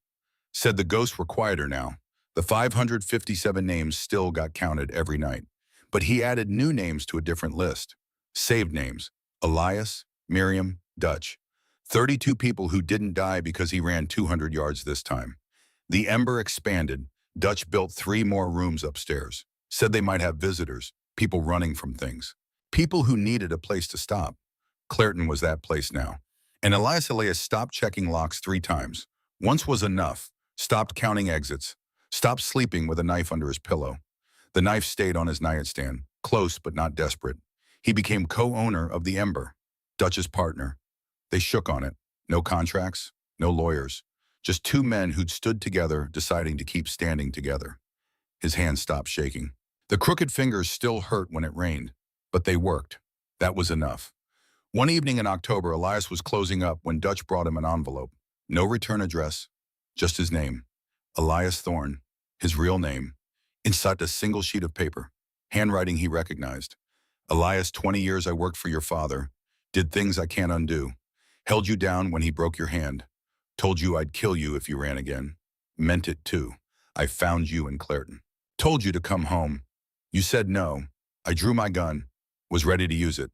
Said the ghosts were quieter now. The 557 names still got counted every night. But he added new names to a different list. Saved names. Elias, Miriam, Dutch. 32 people who didn't die because he ran 200 yards this time. The Ember expanded. Dutch built 3 more rooms upstairs. Said they might have visitors, people running from things. People who needed a place to stop. Clairton was that place now. And Elias stopped checking locks 3 times. Once was enough. Stopped counting exits. Stopped sleeping with a knife under his pillow. The knife stayed on his nightstand, close but not desperate. He became co-owner of the Ember, Dutch's partner. They shook on it. No contracts, no lawyers. Just 2 men who'd stood together, deciding to keep standing together. His hands stopped shaking. The crooked fingers still hurt when it rained, but they worked. That was enough. One evening in October, Elias was closing up when Dutch brought him an envelope. No return address, just his name. Elias Thorne, his real name, inside a single sheet of paper. Handwriting he recognized. Elias, 20 years I worked for your father. Did things I can't undo. Held you down when he broke your hand. Told you I'd kill you if you ran again. Meant it too. I found you in Clairton. Told you to come home. You said no. I drew my gun. Was ready to use it.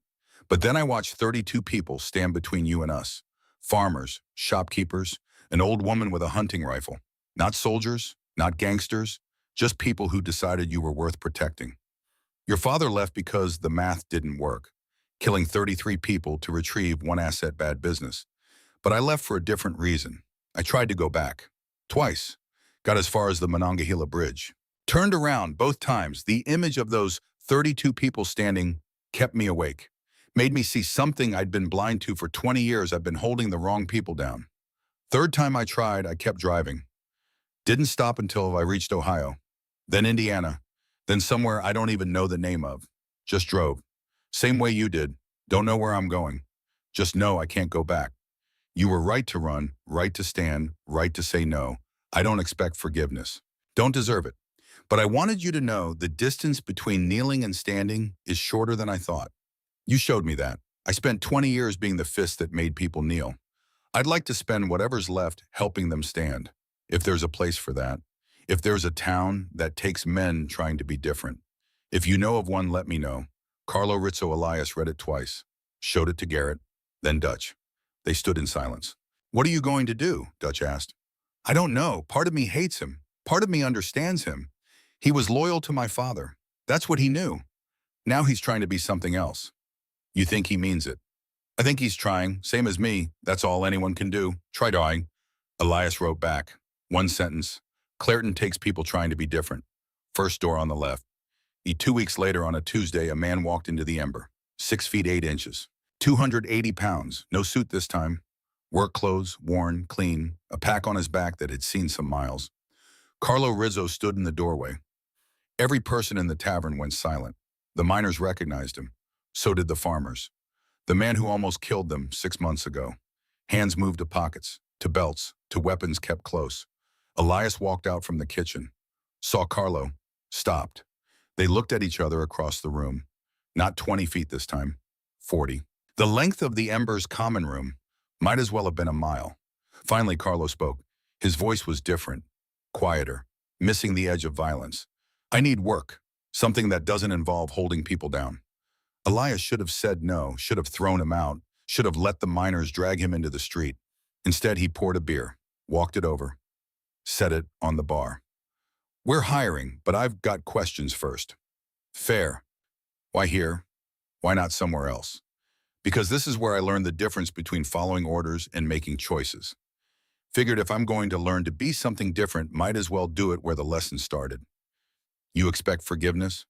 But then I watched 32 people stand between you and us. Farmers, shopkeepers, an old woman with a hunting rifle. Not soldiers, not gangsters, just people who decided you were worth protecting. Your father left because the math didn't work. Killing 33 people to retrieve 1 asset, bad business. But I left for a different reason. I tried to go back. Twice. Got as far as the Monongahela Bridge. Turned around both times. The image of those 32 people standing kept me awake. Made me see something I'd been blind to for 20 years. I've been holding the wrong people down. Third time I tried, I kept driving. Didn't stop until I reached Ohio. Then Indiana. Then somewhere I don't even know the name of. Just drove. Same way you did. Don't know where I'm going. Just know I can't go back. You were right to run, right to stand, right to say no. I don't expect forgiveness. Don't deserve it. But I wanted you to know the distance between kneeling and standing is shorter than I thought. You showed me that. I spent 20 years being the fist that made people kneel. I'd like to spend whatever's left helping them stand, if there's a place for that. If there's a town that takes men trying to be different. If you know of one, let me know. Carlo Rizzo Elias read it twice, showed it to Garrett, then Dutch. They stood in silence. What are you going to do? Dutch asked. I don't know. Part of me hates him. Part of me understands him. He was loyal to my father. That's what he knew. Now he's trying to be something else. You think he means it? I think he's trying, same as me. That's all anyone can do. Try dying. Elias wrote back. 1 sentence. Clairton takes people trying to be different. First door on the left. 2 weeks later on a Tuesday, a man walked into the Ember. 6 feet 8 inches. 280 pounds. No suit this time. Work clothes, worn, clean. A pack on his back that had seen some miles. Carlo Rizzo stood in the doorway. Every person in the tavern went silent. The miners recognized him. So did the farmers. The man who almost killed them 6 months ago. Hands moved to pockets, to belts, to weapons kept close. Elias walked out from the kitchen. Saw Carlo. Stopped. They looked at each other across the room. Not 20 feet this time. 40. The length of the Ember's common room might as well have been a mile. Finally, Carlo spoke. His voice was different, quieter, missing the edge of violence. I need work, something that doesn't involve holding people down. Elias should have said no, should have thrown him out, should have let the miners drag him into the street. Instead, he poured a beer, walked it over, set it on the bar. We're hiring, but I've got questions first. Fair. Why here? Why not somewhere else? Because this is where I learned the difference between following orders and making choices. Figured if I'm going to learn to be something different, might as well do it where the lesson started. You expect forgiveness?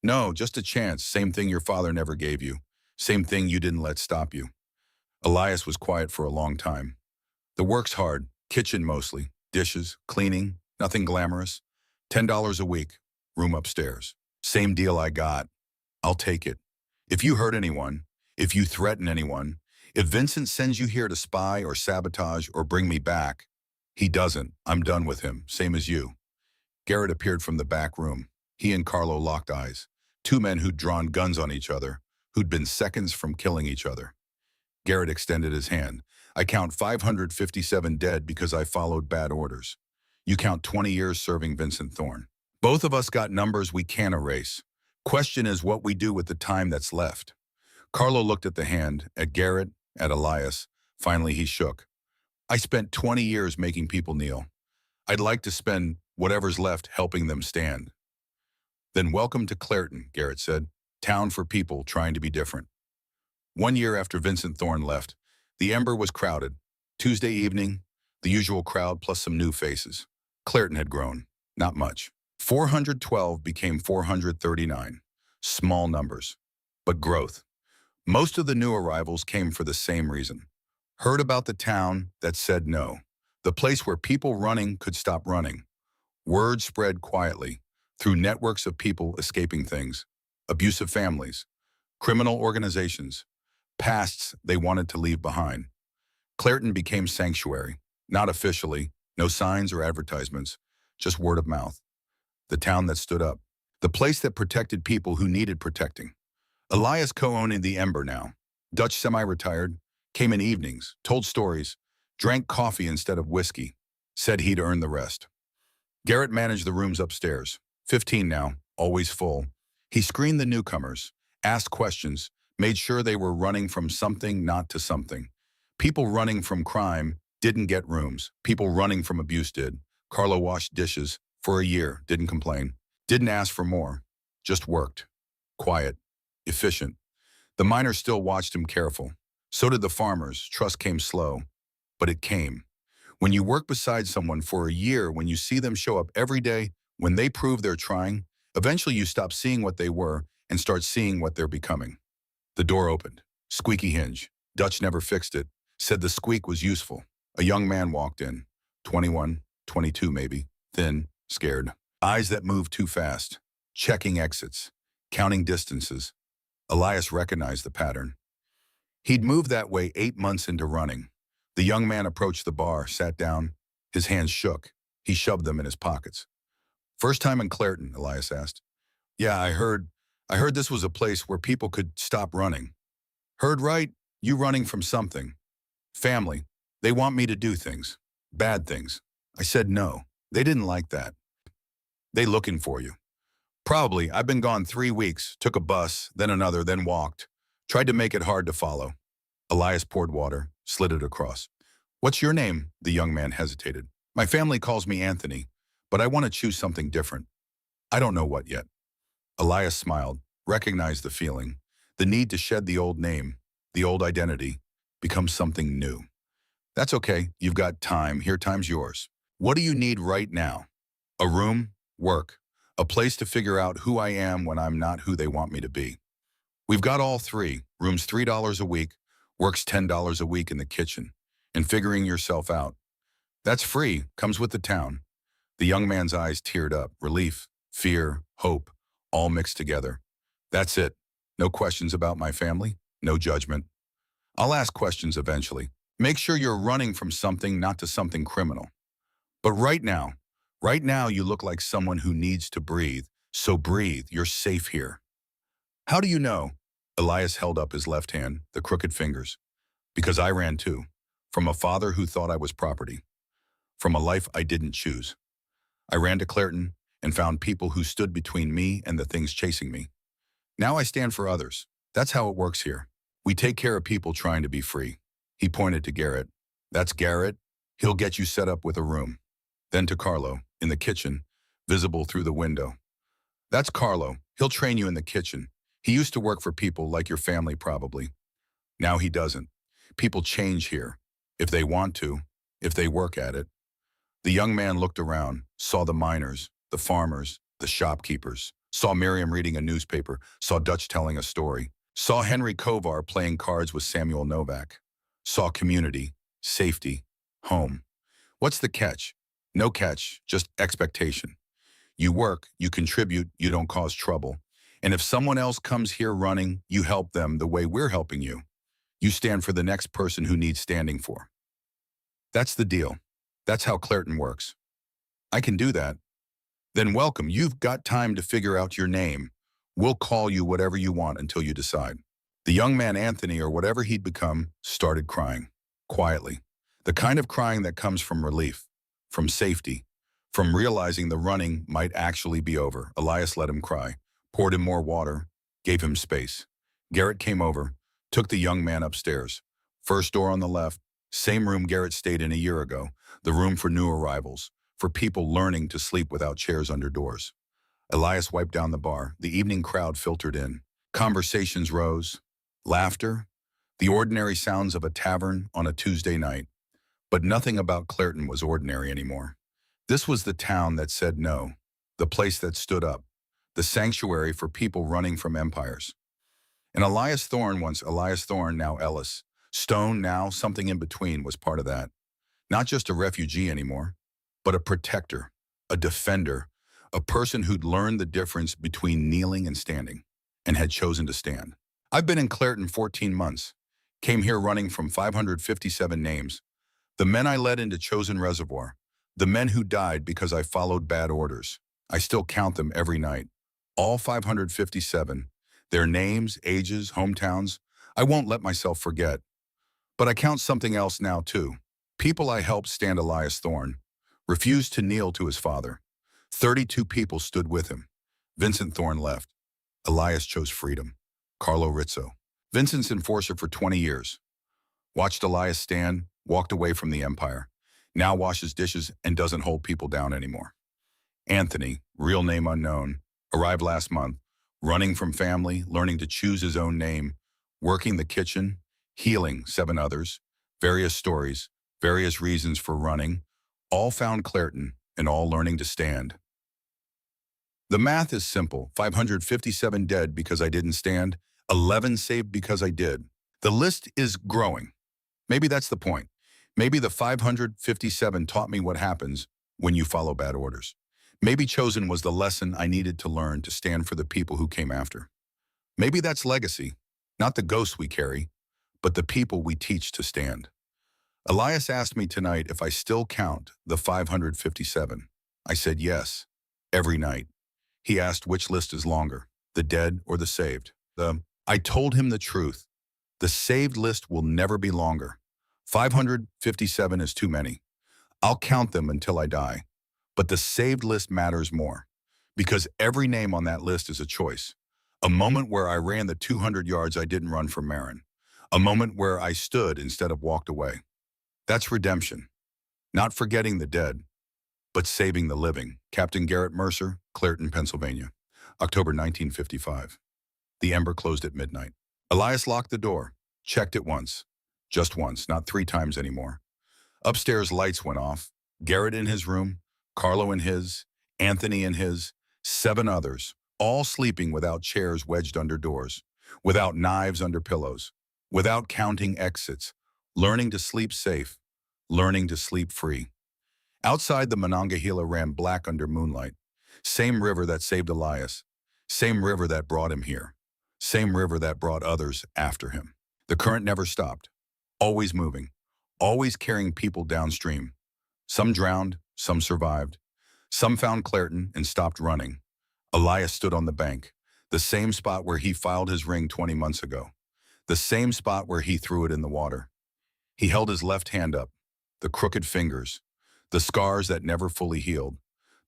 No, just a chance. Same thing your father never gave you. Same thing you didn't let stop you. Elias was quiet for a long time. The work's hard, kitchen mostly, dishes, cleaning, nothing glamorous. $10 a week, room upstairs. Same deal I got. I'll take it. If you hurt anyone, if you threaten anyone, if Vincent sends you here to spy or sabotage or bring me back, he doesn't. I'm done with him, same as you. Garrett appeared from the back room. He and Carlo locked eyes. Two men who'd drawn guns on each other, who'd been seconds from killing each other. Garrett extended his hand. I count 557 dead because I followed bad orders. You count 20 years serving Vincent Thorne. Both of us got numbers we can't erase. Question is what we do with the time that's left. Carlo looked at the hand, at Garrett, at Elias. Finally, he shook. I spent 20 years making people kneel. I'd like to spend whatever's left helping them stand. Then welcome to Clairton, Garrett said. Town for people trying to be different. 1 year after Vincent Thorne left, the Ember was crowded. Tuesday evening, the usual crowd plus some new faces. Clairton had grown. Not much. 412 became 439. Small numbers. But growth. Most of the new arrivals came for the same reason. Heard about the town that said no. The place where people running could stop running. Word spread quietly through networks of people escaping things. Abusive families. Criminal organizations. Pasts they wanted to leave behind. Clairton became sanctuary. Not officially. No signs or advertisements. Just word of mouth. The town that stood up. The place that protected people who needed protecting. Elias co-owned the Ember now. Dutch semi-retired, came in evenings, told stories, drank coffee instead of whiskey, said he'd earn the rest. Garrett managed the rooms upstairs. 15 now, always full. He screened the newcomers, asked questions, made sure they were running from something not to something. People running from crime didn't get rooms. People running from abuse did. Carlo washed dishes for a year, didn't complain. Didn't ask for more, just worked. Quiet. Efficient. The miners still watched him careful. So did the farmers. Trust came slow, but it came. When you work beside someone for a year, when you see them show up every day, when they prove they're trying, eventually you stop seeing what they were and start seeing what they're becoming. The door opened. Squeaky hinge. Dutch never fixed it. Said the squeak was useful. A young man walked in. 21, 22 maybe. Thin, scared. Eyes that moved too fast. Checking exits. Counting distances. Elias recognized the pattern. He'd moved that way 8 months into running. The young man approached the bar, sat down. His hands shook. He shoved them in his pockets. First time in Clairton, Elias asked. Yeah, I heard this was a place where people could stop running. Heard right? You running from something. Family. They want me to do things. Bad things. I said no. They didn't like that. They looking for you. Probably. I've been gone 3 weeks. Took a bus, then another, then walked. Tried to make it hard to follow. Elias poured water, slid it across. What's your name? The young man hesitated. My family calls me Anthony, but I want to choose something different. I don't know what yet. Elias smiled, recognized the feeling, the need to shed the old name, the old identity, become something new. That's okay. You've got time. Here, time's yours. What do you need right now? A room, work, a place to figure out who I am when I'm not who they want me to be. We've got all three. Room's $3 a week, work's $10 a week in the kitchen, and figuring yourself out. That's free, comes with the town. The young man's eyes teared up, relief, fear, hope, all mixed together. That's it. No questions about my family, no judgment. I'll ask questions eventually. Make sure you're running from something, not to something criminal. But right now you look like someone who needs to breathe. So breathe, you're safe here. How do you know? Elias held up his left hand, the crooked fingers. Because I ran too. From a father who thought I was property. From a life I didn't choose. I ran to Clairton and found people who stood between me and the things chasing me. Now I stand for others. That's how it works here. We take care of people trying to be free. He pointed to Garrett. That's Garrett. He'll get you set up with a room. Then to Carlo, in the kitchen, visible through the window. That's Carlo. He'll train you in the kitchen. He used to work for people like your family probably. Now he doesn't. People change here. If they want to, if they work at it. The young man looked around, saw the miners, the farmers, the shopkeepers, saw Miriam reading a newspaper, saw Dutch telling a story, saw Henry Kovar playing cards with Samuel Novak, saw community, safety, home. What's the catch? No catch, just expectation. You work, you contribute, you don't cause trouble. And if someone else comes here running, you help them the way we're helping you. You stand for the next person who needs standing for. That's the deal. That's how Clairton works. I can do that. Then welcome, you've got time to figure out your name. We'll call you whatever you want until you decide. The young man Anthony, or whatever he'd become, started crying, quietly. The kind of crying that comes from relief, from safety, from realizing the running might actually be over. Elias let him cry, poured him more water, gave him space. Garrett came over, took the young man upstairs. First door on the left, same room Garrett stayed in a year ago, the room for new arrivals, for people learning to sleep without chairs under doors. Elias wiped down the bar. The evening crowd filtered in. Conversations rose. Laughter. The ordinary sounds of a tavern on a Tuesday night. But nothing about Clairton was ordinary anymore. This was the town that said no. The place that stood up. The sanctuary for people running from empires. And Elias Thorne, once Elias Thorne, now Ellis. Stone, now something in between, was part of that. Not just a refugee anymore, but a protector, a defender, a person who'd learned the difference between kneeling and standing, and had chosen to stand. I've been in Clairton 14 months, came here running from 557 names, the men I led into Chosen Reservoir, the men who died because I followed bad orders. I still count them every night. All 557, their names, ages, hometowns, I won't let myself forget. But I count something else now too. People I helped stand Elias Thorne, refused to kneel to his father. 32 people stood with him. Vincent Thorne left. Elias chose freedom. Carlo Rizzo. Vincent's enforcer for 20 years. Watched Elias stand, walked away from the empire. Now washes dishes and doesn't hold people down anymore. Anthony, real name unknown, arrived last month, running from family, learning to choose his own name, working the kitchen, healing 7 others, various stories, various reasons for running, all found Clairton and all learning to stand. The math is simple. 557 dead because I didn't stand, 11 saved because I did. The list is growing. Maybe that's the point. Maybe the 557 taught me what happens when you follow bad orders. Maybe chosen was the lesson I needed to learn to stand for the people who came after. Maybe that's legacy, not the ghosts we carry, but the people we teach to stand. Elias asked me tonight if I still count the 557. I said yes, every night. He asked which list is longer, the dead or the saved. I told him the truth. The saved list will never be longer. 557 is too many. I'll count them until I die. But the saved list matters more, because every name on that list is a choice. A moment where I ran the 200 yards I didn't run for Marin. A moment where I stood instead of walked away. That's redemption. Not forgetting the dead, but saving the living. Captain Garrett Mercer, Clairton, Pennsylvania, October 1955. The Ember closed at midnight. Elias locked the door, checked it once. Just once, not 3 times anymore. Upstairs lights went off. Garrett in his room, Carlo in his, Anthony in his, 7 others, all sleeping without chairs wedged under doors, without knives under pillows, without counting exits, learning to sleep safe, learning to sleep free. Outside, the Monongahela ran black under moonlight. Same river that saved Elias, same river that brought him here, same river that brought others after him. The current never stopped, always moving, always carrying people downstream. Some drowned, some survived. Some found Clairton and stopped running. Elias stood on the bank, the same spot where he filed his ring 20 months ago, the same spot where he threw it in the water. He held his left hand up, the crooked fingers, the scars that never fully healed,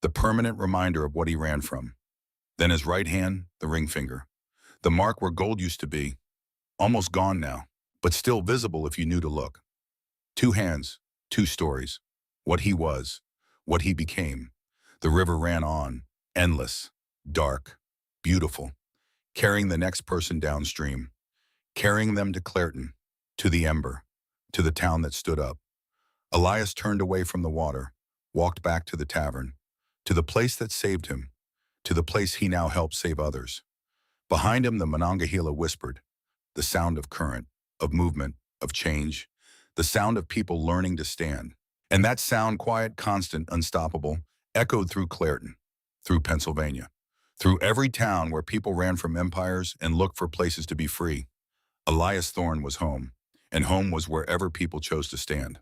the permanent reminder of what he ran from. Then his right hand, the ring finger, the mark where gold used to be, almost gone now, but still visible if you knew to look. 2 hands, 2 stories, what he was, what he became. The river ran on, endless, dark, beautiful, carrying the next person downstream, carrying them to Clairton, to the ember, to the town that stood up. Elias turned away from the water, walked back to the tavern, to the place that saved him, to the place he now helped save others. Behind him, the Monongahela whispered, the sound of current, of movement, of change, the sound of people learning to stand. And that sound, quiet, constant, unstoppable, echoed through Clairton, through Pennsylvania, through every town where people ran from empires and looked for places to be free. Elias Thorne was home, and home was wherever people chose to stand.